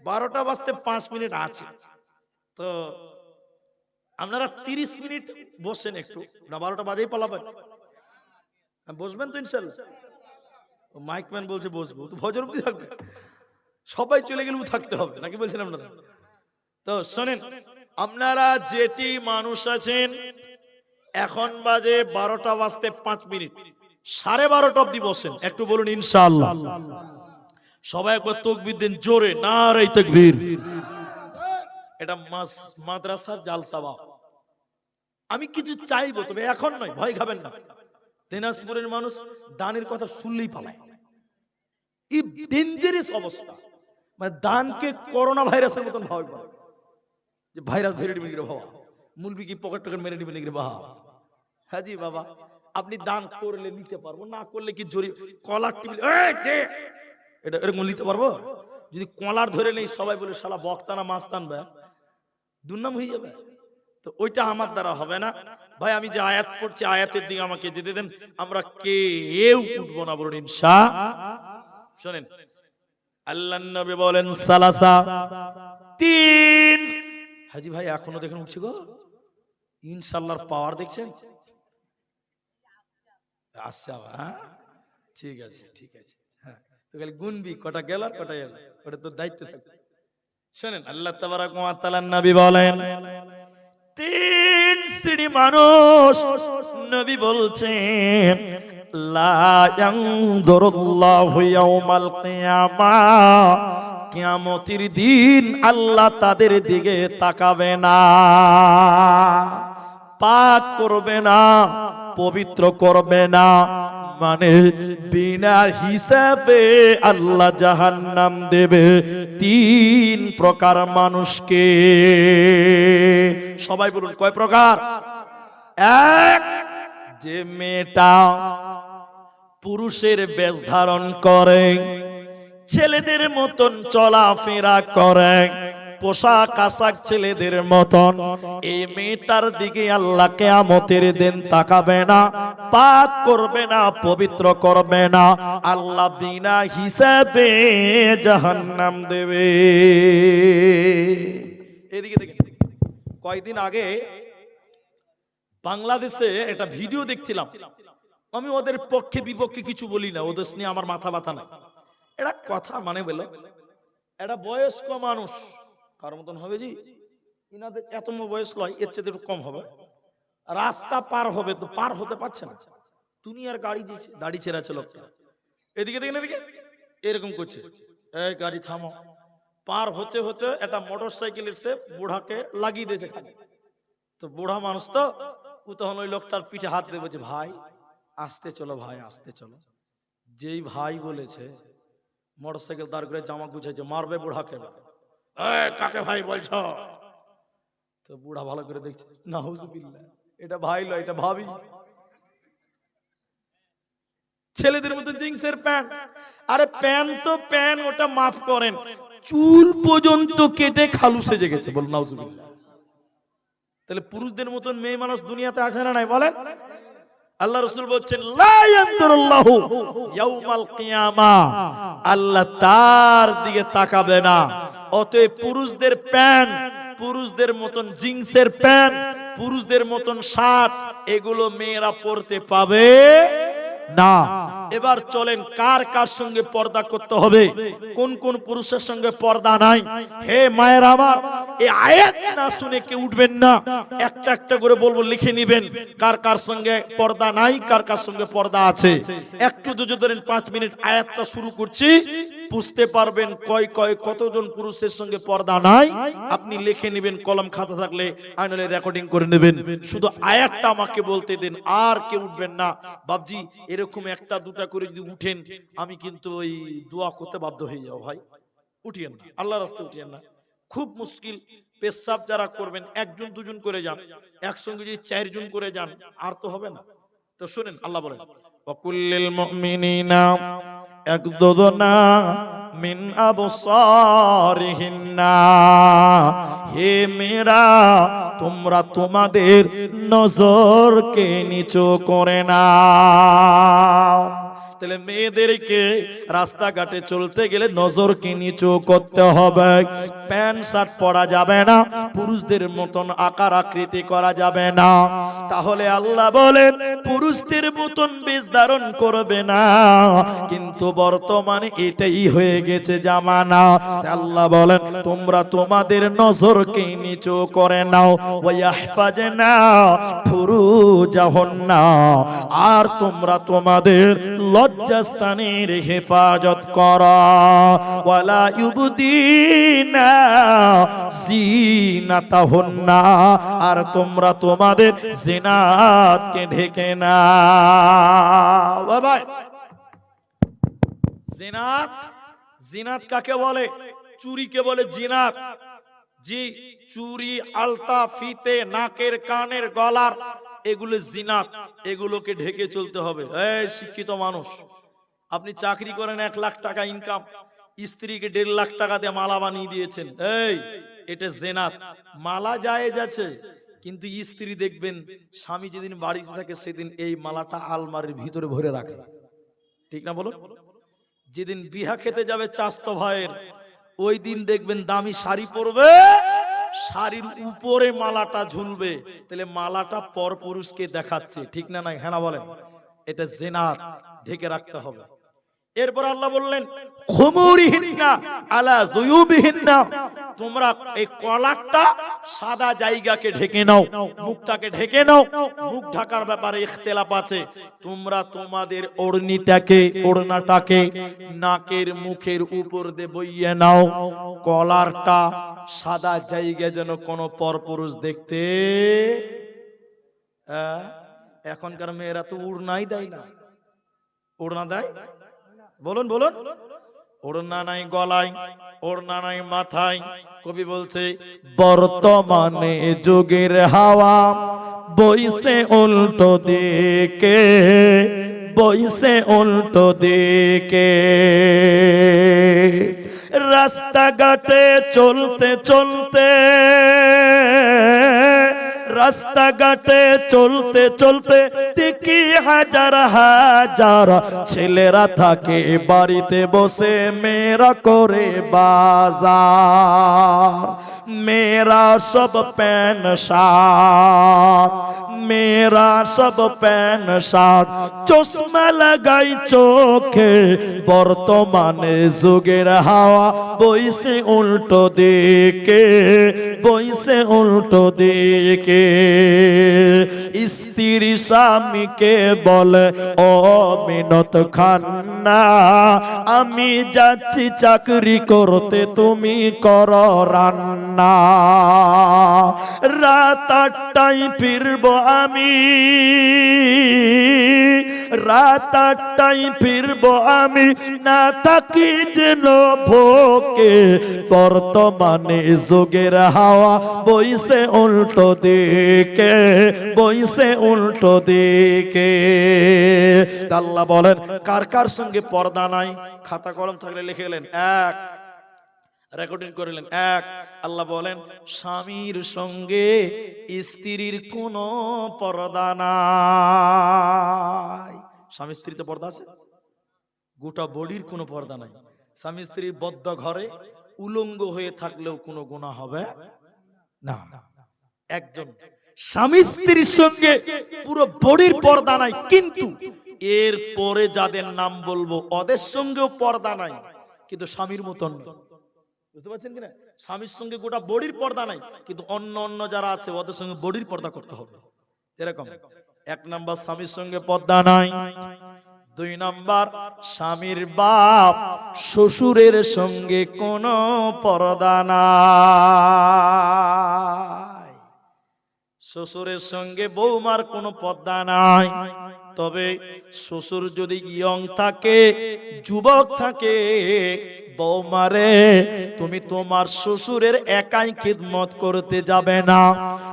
12টা বাজতে 5 মিনিট আছে, তো আপনারা 30 মিনিট বসেন একটু, না 12টা বাজেই পালাবেন? বসবেন তো ইনশাল্লাহ? মাইকম্যান বলছে বসবো, তো ফজর অবধি থাকবে, সবাই চলে গেলেও থাকতে হবে নাকি, বলছেন আপনারা? তো শোনেন, আপনারা যেটি মানুষ আছেন, এখন বাজে 12টা বাজতে 5 মিনিট, 12:30 অবধি বসেন, একটু বলুন ইনশাআল্লাহ। সবাই একবার তাকবীর দেন জোরে, নারে তাকবীর। এটা মাদ্রাসার জালসা বাপ। আমি কিছু চাইবো, তবে এখন নয়, ভয় খাবেন না। দিনাজপুরের মানুষ দানের কথা শুনলেই পালায়, এই ডেঞ্জারাস অবস্থা। মানে দানকে করোনা ভাইরাসের মতন ভয় পায়, যে ভাইরাস ধরে নিবে রে বাবা, মুলবি কি পকেট টকেট মেরে নিবে নাকি রে বাবা? হ্যাঁ জি বাবা, আপনি দান করলে নিতে পারবো, না করলে কি জরি কলার টিপলে এটা এরকম নিতে পারবো? যদি কলার ধরে নেই, সবাই বলে শালা বক্তানা মাস্তান, ভাই দুর্নাম হয়ে যাবে। তো ওইটা আমার দ্বারা হবে না ভাই। আমি যে আয়াত পড়ছি, আয়াতের দিকে আমাকে যেতে দেন, আমরা কেউ উঠবো না, বলুন ইনশাআল্লাহ। শোনেন, আল্লাহর নবী বলেন সালাসা, 3। হাজি ভাই এখনো দেখেন উঠছে গো, ইনশাআল্লাহর পাওয়ার দেখছেন? আসছে আবার, হ্যাঁ ঠিক আছে, ঠিক আছে, হ্যাঁ তো খালি গুনবি কটা গেল আর কটা এলো, ওটা তোর দায়িত্ব থাকবে। শোনেন, আল্লাহ তাবারক ওয়া তাআলার নবী বলেন 3 শ্রেণী মানুষ, নবী বলছেন লা ইয়ানদুরুল্লাহু ইয়াউমাল কিয়ামাহ, কিয়ামতের দিন আল্লাহ তাদের দিকে তাকাবে না, পাক করবে না, পবিত্র করবে না, মানে বিনা হিসাবে আল্লাহ জাহান্নাম দেবে 3 প্রকার মানুষকে। সবাই বলুন কয় প্রকার? 1, যে মেয়েটা পুরুষের বেশ ধারণ করে, ছেলেদের মতন চলাফেরা করে, পোশাক আশাক ছেলেদের মতন, এই মেয়েটার দিকে আল্লাহ কিয়ামতের দিন তাকাবে না, পাক করবে না, পবিত্র করবে না, আল্লাহ বিনা হিসাবে জাহান্নাম দেবে। এদিকে দেখেন, কয়েকদিন আগে বাংলাদেশে একটা ভিডিও দেখছিলাম, আমি ওদের পক্ষে বিপক্ষে কিছু বলি না, ওদের নিয়ে আমার মাথা ব্যথা নাই। এটা কথা মানে বলে এটা বয়স্ক মানুষ কার মতন হবে জি, ইনাদের এত বয়স লয়, এর চেয়ে একটু কম হবে। রাস্তা পার হবে তো পার হতে পারছে না, দুনিয়ার গাড়ি দিয়েছে, দাড়ি ছেড়া আছে লোকটা, এদিকে দেখেন এদিকে এরকম করছে, এই গাড়ি থামো। পার হতে হতে একটা মোটর সাইকেল এসে বুড়াকে লাগিয়ে দিয়েছে খালি। তো বুড়া মানুষ তো ও তখন ওই লোকটার পিঠে হাত দিয়ে বলছে, ভাই আসতে চলো, ভাই আসতে চলো। যেই ভাই বলেছে মোটর সাইকেল দাঁড় করে জামা গুছাইছে, মারবে বুড়াকে। কাকে ভাই বলছো? তো বুড়া ভালো করে দেখছে, নাউজুবিল্লাহ, এটা ভাই লয়, এটা ভাবি। ছেলেদের মতো জিন্সের প্যান্ট, আরে প্যান্ট তো প্যান্ট, ওটা মাফ করেন, চুল পর্যন্ত কেটে খালু সেজে গেছে, বল নাউজুবিল্লাহ। তাহলে পুরুষদের মতন মেয়ে মানুষ দুনিয়াতে আছে না নাই বলেন? আল্লাহ রাসূল বলছেন, লা ইয়ানজুরুল্লাহু ইয়াউমাল কিয়ামা, আল্লাহ তার দিকে তাকাবে না। অতএব পুরুষদের প্যান্ট, পুরুষদের মতন জিন্সের প্যান্ট, পুরুষদের মতন শার্ট, এগুলো মেয়েরা পরতে পাবে না। এবার চলেন কার কার সঙ্গে পর্দা করতে হবে, কোন কোন পুরুষের সঙ্গে পর্দা নাই। হে মায়ের আমার, এই আয়াত না শুনে কেউ উঠবেন না, একটা একটা করে বলবো, লিখে নিবেন কার কার সঙ্গে পর্দা নাই, কার কার সঙ্গে পর্দা আছে। একটু দুজো ধরেন 5 মিনিট আয়াতটা শুরু করছি, বুঝতে পারবেন কতজন পুরুষের সঙ্গে পর্দা নাই। আপনি লিখে নেবেন, কলম খাতা থাকলে আইনলে রেকর্ডিং করে নেবেন। শুধু আয়াতটা আমাকে বলতে দেন, আর কেউ উঠবেন না। বাবজি এরকম একটা দুটা করে যদি উঠেন, আমি কিন্তু ওই দোয়া করতে বাধ্য হয়ে যাও। ভাই উঠিয়েন না, আল্লাহর রাস্তায় উঠিয়েন না, খুব মুশকিল। পেশাব যারা করবেন একজন দুজন করে যান, একসঙ্গে যদি 4 জন করে যান আর তো হবে না। তো শুনেন, আল্লাহ বলেন, ওয়াকুল্লিল মুমিনিনা ইয়াগদুদনা মিন আবসারিহিন্না, হে মেয়েরা তোমরা তোমাদের নজরকে নিচু করে নাও। তাহলে মেয়েদেরকে রাস্তাঘাটে চলতে গেলে নজরকে নিচু করতে হবে। প্যান্ট শার্ট পরা যাবে না, পুরুষদের মতন আকার আকৃতি করা যাবে না। তাহলে আল্লাহ বলেন পুরুষদের মতন বেশ ধারণ করবে না, কিন্তু বর্তমানে এটাই হয়ে গেছে জামানা। আল্লাহ বলেন তোমরা তোমাদের নজরকে নিচু করে নাও, ওয়াহফাজনা ফুরুজাহুন্না, আর তোমরা তোমাদের লজ্জাস্থানের হেফাজত করা। ওয়ালা ইউবদিনা জিনাতাহুন্না, আর তোমরা তোমাদের জিনাতকে ঢেকে নাও। ভাই জিনাত, জিনাত কাকে বলে? চুরিকে বলে জিনাত। জি, চুরি, আলতা, ফিতে, নাকের, কানের, গলার, এগুলো জিনাত, এগুলোকে ঢেকে চলতে হবে। এই শিক্ষিত মানুষ, আপনি চাকরি করেন, 1 লাখ টাকা ইনকাম, স্ত্রীকে 1.5 লাখ টাকা দিয়ে মালা বানিয়ে দিয়েছেন, এই এটা জিনাত। মালা জায়েজ আছে, কিন্তু স্ত্রী দেখবেন স্বামী যেদিন বাড়িতে থাকে সেদিন এই মালাটা আলমারির ভিতরে ভরে রাখে, ঠিক না বলুন? যেদিন বিহা খেতে যাবে চাস্তো ভাইয়ের, ওই দিন দেখবেন দামি শাড়ি পরবে, শাড়ির উপরে মালাটা ঝুলবে, তাহলে মালাটা পর পুরুষকে দেখাচ্ছে, ঠিক না নাই? হ্যাঁ না বলেন? এটা জিনাত, ঢেকে রাখতে হবে। এরপর আল্লাহ বললেন খুমুরিহিন্না আলা যুয়ুবিহিন্না, তোমরা এই কলারটা সাদা জায়গাকে ঢেকে নাও, মুখটাকে ঢেকে নাও। মুখ ঢাকার ব্যাপারে ইখতিলাফ আছে, তোমরা তোমাদের ওড়নিটাকে, ওড়নাটাকে নাকের মুখের উপর দিয়ে বইয়ে নাও, কলারটা সাদা জায়গা যেন কোনো পরপুরুষ দেখতে। এখনকার মেয়েরা তো ওড়নাই দেয় না, ওড়না দেয়? বলুন বলুন, ওড়না নাই গলায়, ওড়না নাই মাথায়। কবি বলছে বর্তমানে যুগের হাওয়া বইছে উল্টো দিকে, বইছে উল্টো দিকে। রাস্তাঘাটে চলতে চলতে, রাস্তাঘাটে চলতে চলতে দেখি হাজার হাজার ছেলেরা থাকে বাড়িতে বসে, মেয়েরা করে বাজার। মেয়েরা সব প্যান্ট শার্ট, মেয়েরা সব প্যান্ট শার্ট চশমা লাগাই চোখে, বর্তমানে যুগের হাওয়া বইছে উল্টো দিকে, বইছে উল্টো দিকে। স্ত্রী স্বামীকে বলে ও মিনত খান্না, আমি যাচ্ছি চাকরি করতে, তুমি করো রান্না। রাত 8টায় ফিরবো আমি, রাত 8টায় ফিরবো আমি, না থাকি যেন ভোকে, বর্তমানে যুগের হাওয়া বইছে উল্টো দিকে, বইছে উল্টো দিকে। আল্লাহ বলেন কার কার সঙ্গে পর্দা নাই? খাতা কলম থাকলে লিখে গেলেন এক, রেকর্ডিং করিলেন এক। আল্লাহ বলেন স্বামীর সঙ্গে স্ত্রীর কোনো পর্দা নাই। স্বামী স্ত্রীতে পর্দা আছে? গোটা বডির কোনো পর্দা নাই। স্বামী স্ত্রী বদ্ধ ঘরে উলঙ্গ হয়ে থাকলেও কোনো গুনাহ হবে না। একজন স্বামী স্ত্রীর সঙ্গে পুরো বডির পর্দা নাই, কিন্তু এর পরে যাদের নাম বলবো ওদের সঙ্গেও পর্দা নাই, কিন্তু স্বামীর মতন। বুঝতে পারছেন কিনা? স্বামীর সঙ্গে গোটা বডির পর্দা নাই, কিন্তু অন্য অন্য যারা আছে ওদের সঙ্গে বডির পর্দা করতে হবে। এরকম এক নাম্বার স্বামীর সঙ্গে পর্দা নাই। দুই নাম্বার স্বামীর বাপ শ্বশুরের সঙ্গে কোনো পর্দা নাই। শ্বশুরের সঙ্গে বৌমার কোনো পর্দা নাই। তবে শ্বশুর যদি ইয়ং থাকে, যুবক থাকে, বৌমারে তুমি তোমার শ্বশুরের একাই খিদমত করতে যাবে না,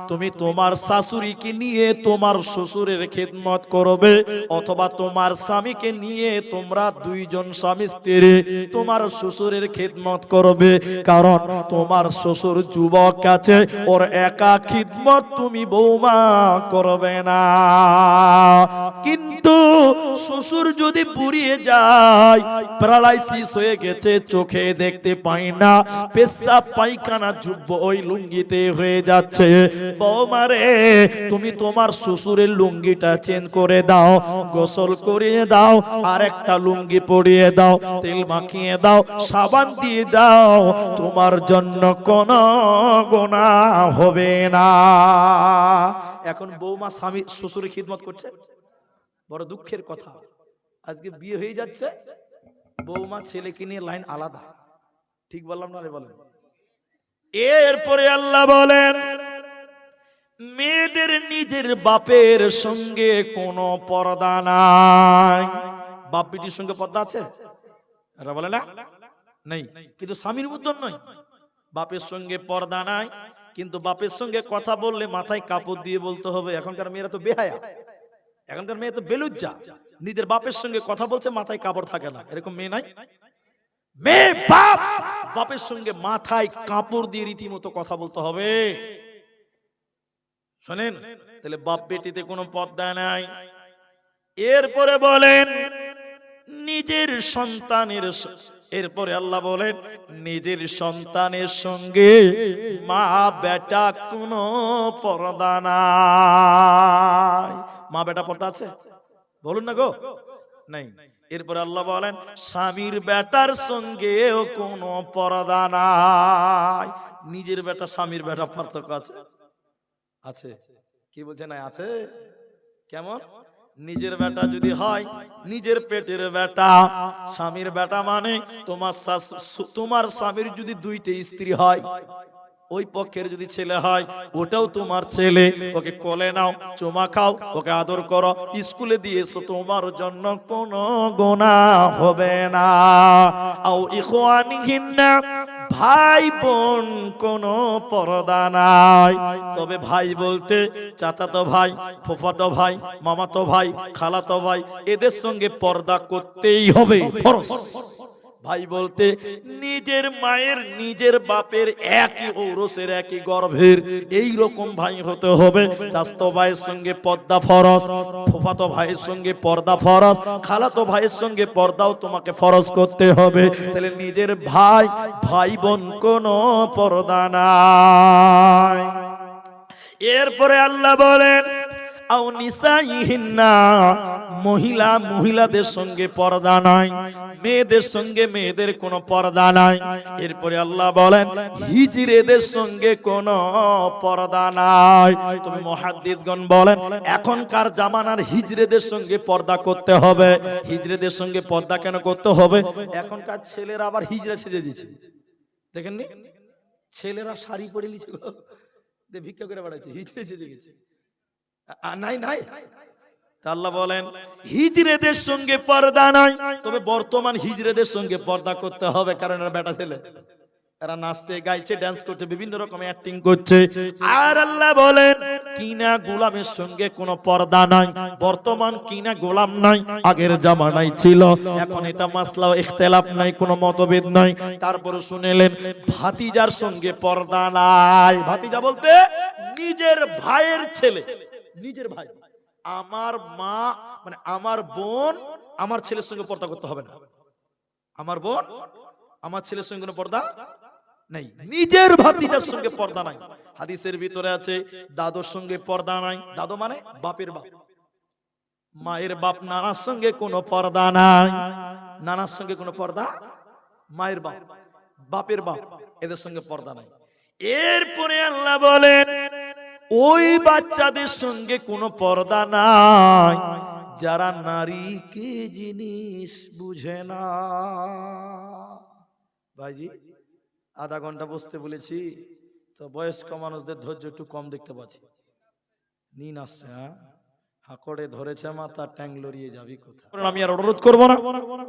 তুমি তোমার শাশুড়িকে নিয়ে তোমার শ্বশুরের খিদমত করবে, অথবা তোমার স্বামীকে নিয়ে তোমরা দুইজন স্বামী স্ত্রী তোমার শ্বশুরের খিদমত করবে। কারণ তোমার শ্বশুর যুবক আছে, ওর একা খিদমত তুমি বৌমা করবে না। কিন্তু শ্বশুর যদি পুড়িয়ে যায়, প্যারালাইসিস হয়ে গেছে, চোখে দেখতে পাই না, পেশাব পায়খানা যুব্ব ওই লুঙ্গিতে হয়ে যাচ্ছে, বৌমারে তুমি তোমার শ্বশুরের লুঙ্গিটা চেঞ্জ করে দাও, গোসল করিয়ে দাও, আর একটা লুঙ্গি পরিয়ে দাও, তেল মাখিয়ে দাও, সাবান দিয়ে দাও, তোমার জন্য কোনো গুনাহ হবে না। এখন বৌমা স্বামী শ্বশুরের খিদমত করছে, বড় দুঃখের কথা। আজকে বিয়ে হয়ে যাচ্ছে, বৌমা ছেলেকে নিয়ে লাইন আলাদা। ঠিক বললাম না? বলেন। এরপরে আল্লাহ বলেন মেয়েদের নিজের বাপের সঙ্গে কোনো পর্দা নাই। বাপ বেটির সঙ্গে পর্দা আছে? এরা বলে না নেই, কিন্তু স্বামীর মতন নয়। বাপের সঙ্গে পর্দা নাই, কিন্তু বাপের সঙ্গে কথা বললে মাথায় কাপড় দিয়ে বলতে হবে। এখনকার মেয়েরা তো বেহায়া, এখনকার মেয়ে তো বেলুজ্জা, নিজের বাপের সঙ্গে কথা বলছে মাথায় কাপড় থাকে না। এরকম মেয়ে নাই? মেয়ে বাপ বাপের সঙ্গে মাথায় কাপড় দিয়ে রীতিমতো কথা বলতে হবে। শোনেন, তাহলে বাপ বেটিতে কোনো পর্দা নাই। এরপরে বলেন নিজের সন্তানের, এরপরে আল্লাহ বলেন নিজের সন্তানের সঙ্গে মা বেটা কোনো পর্দা নাই। মা বেটা পর্দা আছে? বলুন না গো, নাই। এরপরে আল্লাহ বলেন স্বামীর বেটার সঙ্গেও কোনো পর্দা নাই। নিজের বেটা স্বামীর বেটা পার্থক্য আছে? আছে। কি বলছে না? আছে। কেমন? নিজের বেটা যদি হয় নিজের পেটের বেটা, স্বামীর বেটা মানে তোমার স্বামীর যদি দুইটা স্ত্রী হয়, ওই পক্ষের যদি ছেলে হয় ওটাও তোমার ছেলে, ওকে কোলে নাও, চুমা খাও, ওকে আদর করো, স্কুলে দিয়েছো, তোমার জন্য কোনো গুনাহ হবে না। আও ইখওয়ানিহিন্না, ভাই বোন কোনো পর্দা নাই। তবে ভাই বলতে চাচাতো ভাই, ফুফাতো ভাই, মামাতো ভাই, খালাতো ভাই, এদের সঙ্গে পর্দা করতেই হবে, ফরজ। ভাই বলতে নিজের মায়ের নিজের বাপের একই ঔরসের একই গর্ভের এই রকম ভাই হতে হবে। চাচাতো ভাইয়ের সঙ্গে পর্দা ফরজ, ফুফাতো ভাইয়ের সঙ্গে পর্দা ফরজ, খালাতো ভাইয়ের সঙ্গে পর্দাও তোমাকে ফরজ করতে হবে। তাহলে নিজের ভাই ভাই বোন কোনো পর্দা নাই। এরপরে আল্লাহ বলেন আও নিসাইহিন্না, মহিলা মহিলাদের সঙ্গে পর্দা নাই, মেয়েদের সঙ্গে মেয়েদের কোনো পর্দা নাই। এরপরে আল্লাহ বলেন হিজড়েদের সঙ্গে কোনো পর্দা নাই। তবে মুহাদ্দিসগণ বলেন এখনকার জামানার হিজড়েদের সঙ্গে পর্দা করতে হবে। হিজড়েদের সঙ্গে পর্দা কেন করতে হবে? এখনকার ছেলেরা আবার হিজড়া সেজে দিয়েছে, দেখেননি? ছেলেরা শাড়ি পরে নিয়েছে, ভিক্ষা করে বেড়াচ্ছে, হিজড়ে সেজে গেছে। নাই নাই, আল্লাহ বলেন হিজড়েদের সঙ্গে পর্দা নাই। তবে বর্তমান হিজড়েদের সঙ্গে পর্দা করতে হবে, কারণ এরা বেটা ছেলে, এরা নাচছে গাইছে ড্যান্স করছে, বিভিন্ন রকম অ্যাক্টিং করছে। আর আল্লাহ বলেন কিনা গোলামের সঙ্গে কোনো পর্দা নাই। বর্তমান কিনা গোলাম নাই, আগের জামানায় ছিল। এখন এটা মাসলা ইখতিলাফ নাই, কোনো মতভেদ নাই। তারপরে শুনেলেন ভাতিজার সঙ্গে পর্দা নাই। ভাতিজা বলতে নিজের ভাইয়ের ছেলে, নিজের ভাই। আমার মা মানে আমার বোন আমার ছেলের সঙ্গে পর্দা করতে হবে না। আমার বোন আমার ছেলের সঙ্গে কোনো পর্দা নাই, নিজের ভাতিজার সঙ্গে পর্দা নাই। হাদিসের ভিতরে আছে দাদুর সঙ্গে পর্দা নাই। দাদু মানে বাপের বাপ, মায়ের বাপ। নানার সঙ্গে কোনো পর্দা নাই, নানার সঙ্গে কোনো পর্দা। মায়ের বাপ, বাপের বাপ, এদের সঙ্গে পর্দা নাই। এরপরে আল্লাহ বলেন ওই বাচ্চাদের সঙ্গে কোনো পর্দা নাই যারা নারীকে জিনিস বুঝে না। ভাইজি আধা ঘন্টা বসতে বলেছি, তো বয়স্ক মানুষদের ধৈর্য একটু কম দেখতে পাচ্ছি। নিন আসছে, হাঁকড়ে ধরেছে মাথা, ট্যাং লড়িয়ে যাবি কোথায়। আমি আর অনুরোধ করবো না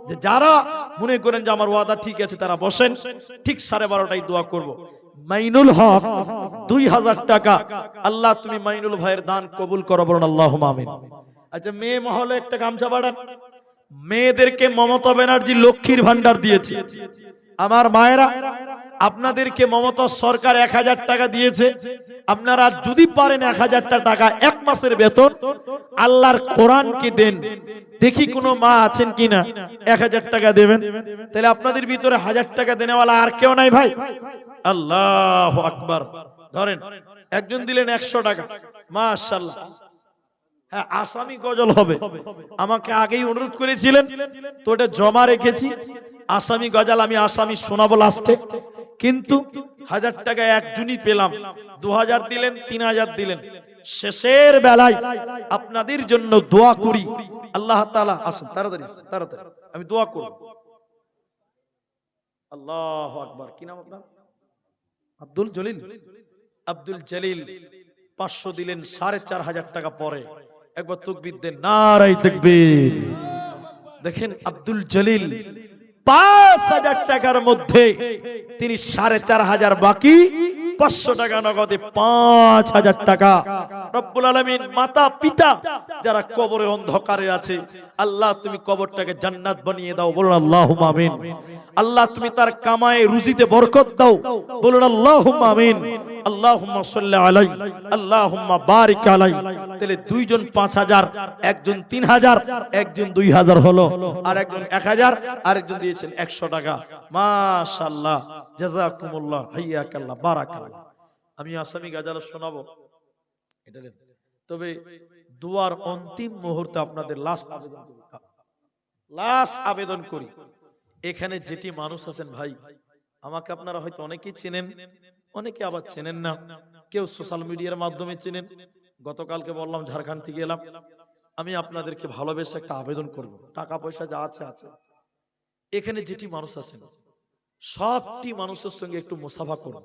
যে যারা মনে করেন যে আমার ওয়াদা ঠিক আছে তারা বসেন, ঠিক 12:30টায় দোয়া করব। মাইনুল হক 2000 টাকা, আল্লাহ তুমি মাইনুল ভাইয়ের দান কবুল করো, বলুন আল্লাহুম্মা আমিন। আচ্ছা মেয়ে মহলে একটা গামছা বাড়ান। মেয়েদেরকে মমতা ব্যানার্জি লক্ষ্মীর ভান্ডার দিয়েছে। আমার মায়েরা আপনাদেরকে মমতা সরকার 1000 টাকা দিয়েছে। আপনারা যদি পারেন 1000 টাকা এক মাসের বেতন আল্লাহর কোরআনকে দেন। দেখি কোনো মা আছেন কিনা 1000 টাকা দেবেন। তাহলে আপনাদের ভিতরে 1000 টাকা দেনেওয়ালা আর কেউ নাই ভাই? আল্লাহু আকবার। ধরেন একজন দিলেন 100 টাকা, মাশাআল্লাহ। হ্যাঁ আসামি গজল হবে, আমাকে আগেই অনুরোধ করেছিলেন তো ওটা জমা রেখেছি। আসামি গজল আমি আসামি শোনাবো লাস্টে। কিন্তু 1000 টাকা একজনই পেলাম, 2000 দিলেন, 3000 দিলেন। শেষের বেলায় আপনাদের জন্য দোয়া করি, আল্লাহ তাআলা আসেন তাড়াতাড়ি তাড়াতাড়ি আমি দোয়া করব। আল্লাহু আকবার। কি নাম আপনার? আব্দুল জলিল। আব্দুল জলিল 500 দিলেন, 4500 টাকা পরে। একবার তাকবীর দেন, নারায়ে তাকবীর। দেখেন আব্দুল জলিল 5000 টাকার মধ্যে তিনি 4500 বাকি, 500 টাকা নগদে 5000 টাকা। রব্বুল আলামিন মাতা পিতা যারা কবরে অন্ধকারে আছে, আল্লাহ তুমি কবরটাকে জান্নাত বানিয়ে দাও, বলুন আল্লাহুম্মা আমিন। আল্লাহ তুমি তার কামায়ে রুজিতে বরকত দাও, বলুন আল্লাহুম্মা আমিন। আল্লাহুম্মা সাল্লি আলাইহি, আল্লাহুম্মা বারিক আলাইহি। তাহলে দুইজন 5000, একজন 3000, একজন 2000 হলো, আর একজন 1000, আরেকজন দিয়েছেন 100 টাকা। মাশাআল্লাহ, জাযাকুমুল্লাহ, হাইয়াকাল্লাহ, বারাকাল্লাহ। আমি আসামি গাজাল শোনাবো, তবে দুয়ার অন্তিম মুহূর্তে আপনাদের লাস্ট আবেদন করি। এখানে যেটি মানুষ আছেন ভাই, আমাকে আপনারা হয়তো অনেকেই চেনেন, অনেকে আবার চেনেন না, কেউ সোশ্যাল মিডিয়ার মাধ্যমে চেনেন। গতকালকে বললাম ঝাড়খণ্ড থেকে এলাম, আমি আপনাদেরকে ভালোবেসে একটা আবেদন করব। টাকা পয়সা যা আছে আছে। এখানে যেটি মানুষ আছেন সবটি মানুষের সঙ্গে একটু মুসাফা করুন।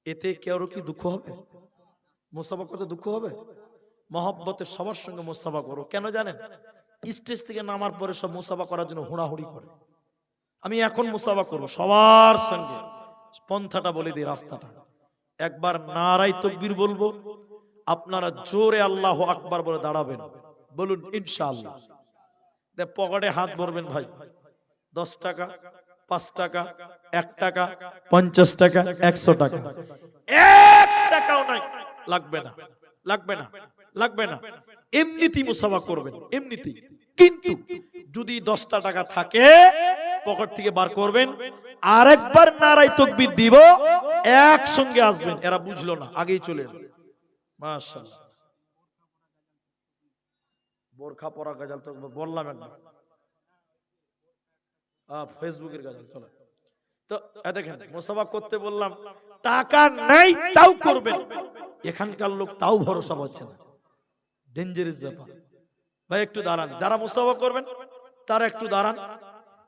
এতে কেউ কি দুঃখ হবে? মুসাফা করতে দুঃখ হবে? মহব্বতে সবার সঙ্গে মুসাফা করো। কেন জানেন? স্টেজ থেকে নামার পরে সব মুসাফা করার জন্য হুড়াহুড়ি করে। আমি এখন মুসাফা করব সবার সঙ্গে। পন্থাটা বলে দিই, রাস্তাটা। একবার নারায়ে তাকবীর বলবো, আপনারা জোরে আল্লাহু আকবার বলে দাঁড়াবেন, বলুন ইনশাআল্লাহ। পকেটে হাত ভরবেন ভাই। 10 টাকা, 5 টাকা, 1 টাকা, 50 টাকা, 100 টাকা, 1 টাকাও নাই, লাগবে না, লাগবে না, লাগবে না। এমনিতেই মুসাফা করবেন, এমনিতেই। কিন্তু যদি 10টা টাকা থাকে পকেট থেকে বার করবেন, আরেকবার নারায়ে তাকবীর দিব, একসঙ্গে আসবেন। এরা বুঝলো না, আগেই চলে যাবে। মাশাআল্লাহ। বোরখা পরা গাজাল তো বললাম একবার, ফেসবুকের গাজাল চলে। তো দেখেন মুসাফা করতে বললাম, টাকা নাই তাও করবেন, এখানকার লোক তাও ভরসা পাচ্ছে না, ডেঞ্জারাস ব্যাপার। ভাই একটু দাঁড়ান, যারা মুসাফা করবেন তারা একটু দাঁড়ান,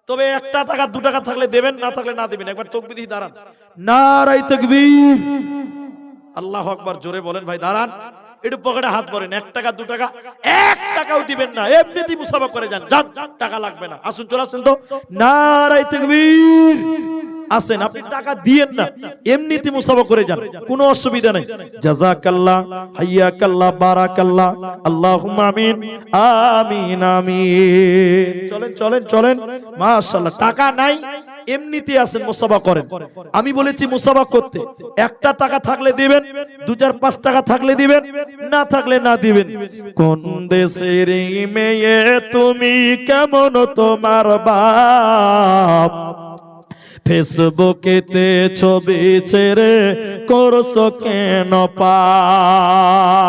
তবে 1 টাকা 2 টাকা থাকলে দেবেন, না থাকলে না দেবেন। একবার তাকবীর দিয়ে দাঁড়ান, নারায়ে তাকবীর, আল্লাহু আকবার, জোরে বলেন ভাই। দাঁড়ান, একটু পকেটে হাত ভরেন, 1 টাকা 2 টাকা 1 টাকাও দিবেন না, এমনিতেই মুসাফা করে যান, টাকা লাগবে না। আসুন, চলে আসেন তো, নারায়ে তাকবীর। আসেন, আপনি টাকা দিয়েন না, এমনিতেই মুসাফা করে যান, কোনো অসুবিধা নেই। জাযাকাল্লাহ, হাইয়াকাল্লাহ, বারাকাল্লাহ, আল্লাহুম্মা আমিন, আমিন আমিন। চলেন চলেন চলেন, মাশাআল্লাহ। টাকা নাই, এমনিতে আসেন, মুসাফা করেন। আমি বলেছি মুসাফা করতে 1 টাকা থাকলে দিবেন, 2-4-5 টাকা থাকলে দিবেন, না থাকলে না দিবেন। কোন দেশের মেয়ে তুমি, কেমন তোমার বাপ, ফেসবুকেতে ছবি ছেড়ে করছো কেন পাপ,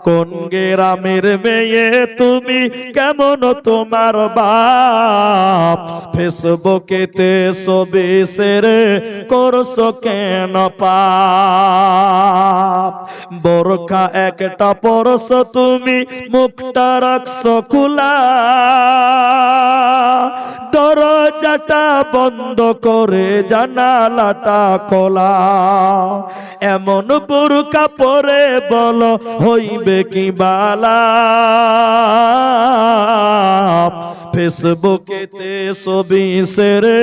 কোন গ্রামের মেয়ে তুমি, কেমন তোমার বাপ, ফেসবুকেতে ছবি ছেড়ে করছো কেন পাপ, বোরখা একটা পরছো তুমি, মুখটা রাখছো খোলা, দরজাটা বন্ধ করে জানালাটা খোলা, এমন বোরখা পরে বলো হইবে কি বালা, ফেসবুকেতে ছবি ছেড়ে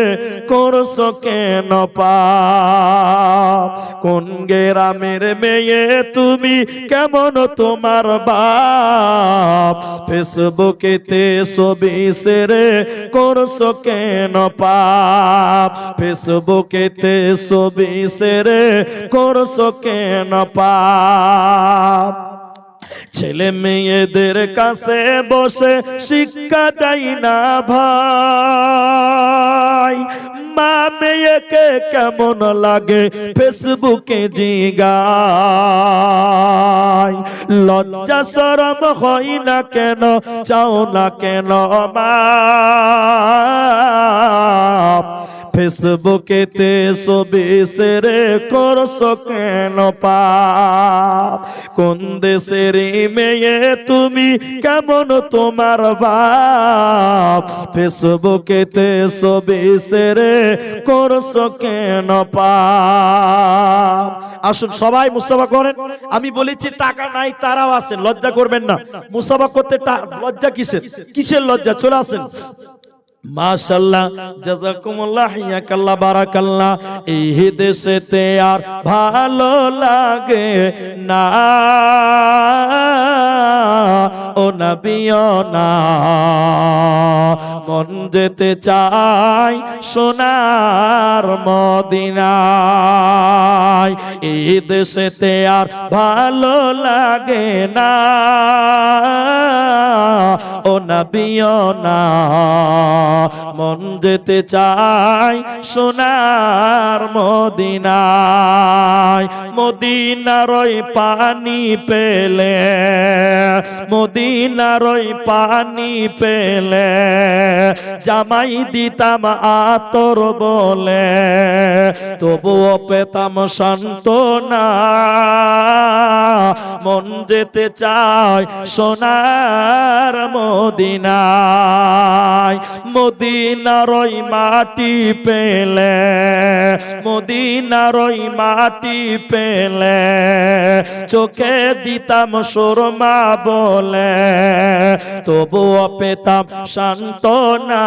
করছো কেন পাপ, কোন গ্রামের মেয়ে তুমি, কেমন তোমার বাপ, ফেসবুকেতে ছবি ছেড়ে করছো কেন পাপ, ফেসবুকেতে ছবি ছেড়ে করছো কেন পাপ, ছেলে মেয়েদের কাছে বসে শিক্ষা দেয় না ভাই, মা মেয়েকে কেমন লাগে ফেসবুকে জিগায়, লজ্জা শরম হয় না কেন, চাও না কেন মা, ফেসবুকেতে ছবি ছেড়ে করছো কেন পাপ, কোন দেশের মেয়ে তুমি, কেমন তোমার বাপ, ফেসবুকেতে ছবি ছেড়ে করছো কেন পাপ। আসুন সবাই মুসাফা করেন। আমি বলেছি টাকা নাই তারাও আছেন, লজ্জা করবেন না। মুসাফা করতে লজ্জা কিসের, কিসের লজ্জা? চলে আসেন। মাশাআল্লাহ, জাযাকুমুল্লাহ, হিয়াকাল্লাহ, বারাকাল্লাহ। এই দেশেতে আর ভালো লাগে না, ও নবীও না, মন যেতে চাই সোনার মদিনায়, এই দেশেতে আর ভালো লাগে না, ও নবীও না, মন যেতে চাই সোনার মদিনায়, মদিনার ওই পানি পেলে, মদিনার ওই পানি পেলে, জামাই দিতাম আতর বলে, তবুও পেতাম সান্ত্বনা, মন যেতে চাই সোনার মদিনায়, মদিনার ওই মাটি পেলে, মদিনার ওই মাটি পেলে, চোখে দিতাম সুরমা বলে, তবুও পেতাম সান্ত্বনা,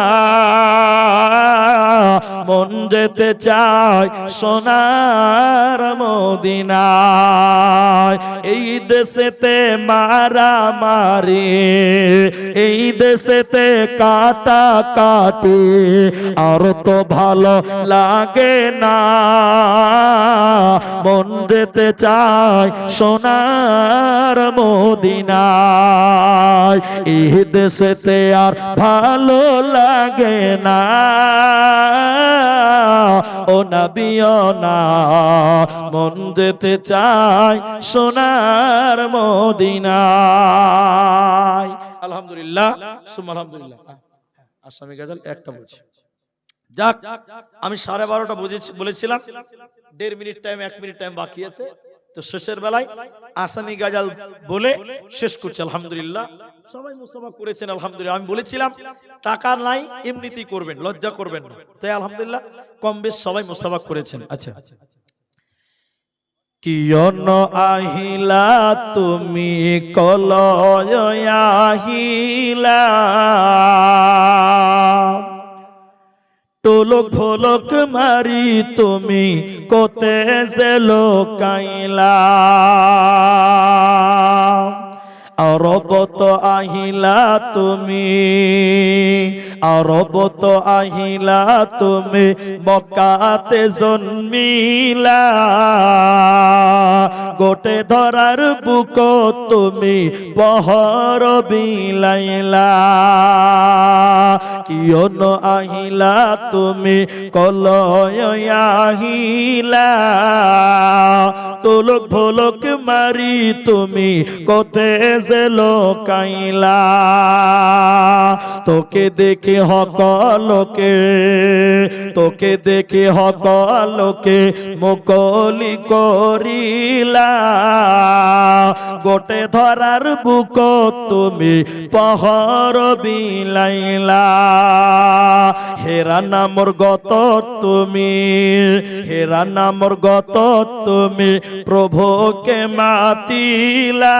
মন যেতে চায় সোনার মদিনায়। এই দেশেতে মারামারি, এই দেশেতে কাটা কাটি, আর তো ভালো লাগে না, মন যেতে চায় সোনার মদিনায়। এই দেশেতে আর ভালো লাগে না, ও নবীও না, মন যেতে চায় সোনার মদিনায়। আলহামদুলিল্লাহ সুম্মা আলহামদুলিল্লাহ। আসামি গাজাল একটা বলছি। যাক, আমি 12:30 বলেছিলাম, 1.5 মিনিট টাইম, 1 মিনিট টাইম বাকি আছে। তো শেষের বেলায় আসামি গাজাল বলে শেষ করছে। আলহামদুলিল্লাহ, সবাই মুসাফা করেছেন আলহামদুলিল্লাহ। আমি বলেছিলাম টাকা নাই, এমনিতেই করবেন, লজ্জা করবেন না। তাই আলহামদুলিল্লাহ কম বেশ সবাই মুসাফা করেছেন। আচ্ছা, কিয়ন আহিলা তুমি কলয় আহিলা, টোলক ভোলক মারি তুমি কোতে জেলো কাইলা, আরবত আহিলা তুমি, আরবত আহিলা তুমি মক্কাতে জন্মিলা, গোটে ধরার বুক তুমি পহর বিলাইলা, কিয়ন আহিলা তুমি কলয় আহিলা, তোলক ভোলক মারি তুমি কোতে জেলো কাইলা, তোকে দেখে হকলকে, তোকে দেখে হকলকে মুকলি করিলা, গোটে ধরার বুক তুমি পহর বিলাইলা, হেরা নামর গত তুমি, হেরা নামর গত তুমি প্রভুকে মাতিলা,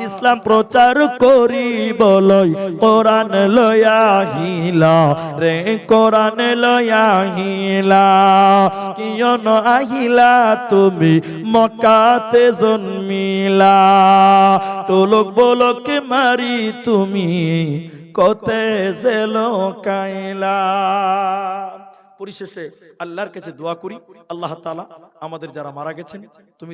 ইসলাম প্রচার করি বলই কোরআন লয়া হিলা রে, কোরআন লয়া হিলা, কিয়ন আহিলা তুমি মক্কাতে জন্মিলা, তোলক বলক মারি তুমি কোতে জেলো কাইলা। পরিশেষে আল্লাহর কাছে দোয়া করি, আল্লাহ তাআলা আমাদের যারা মারা গেছেন তুমি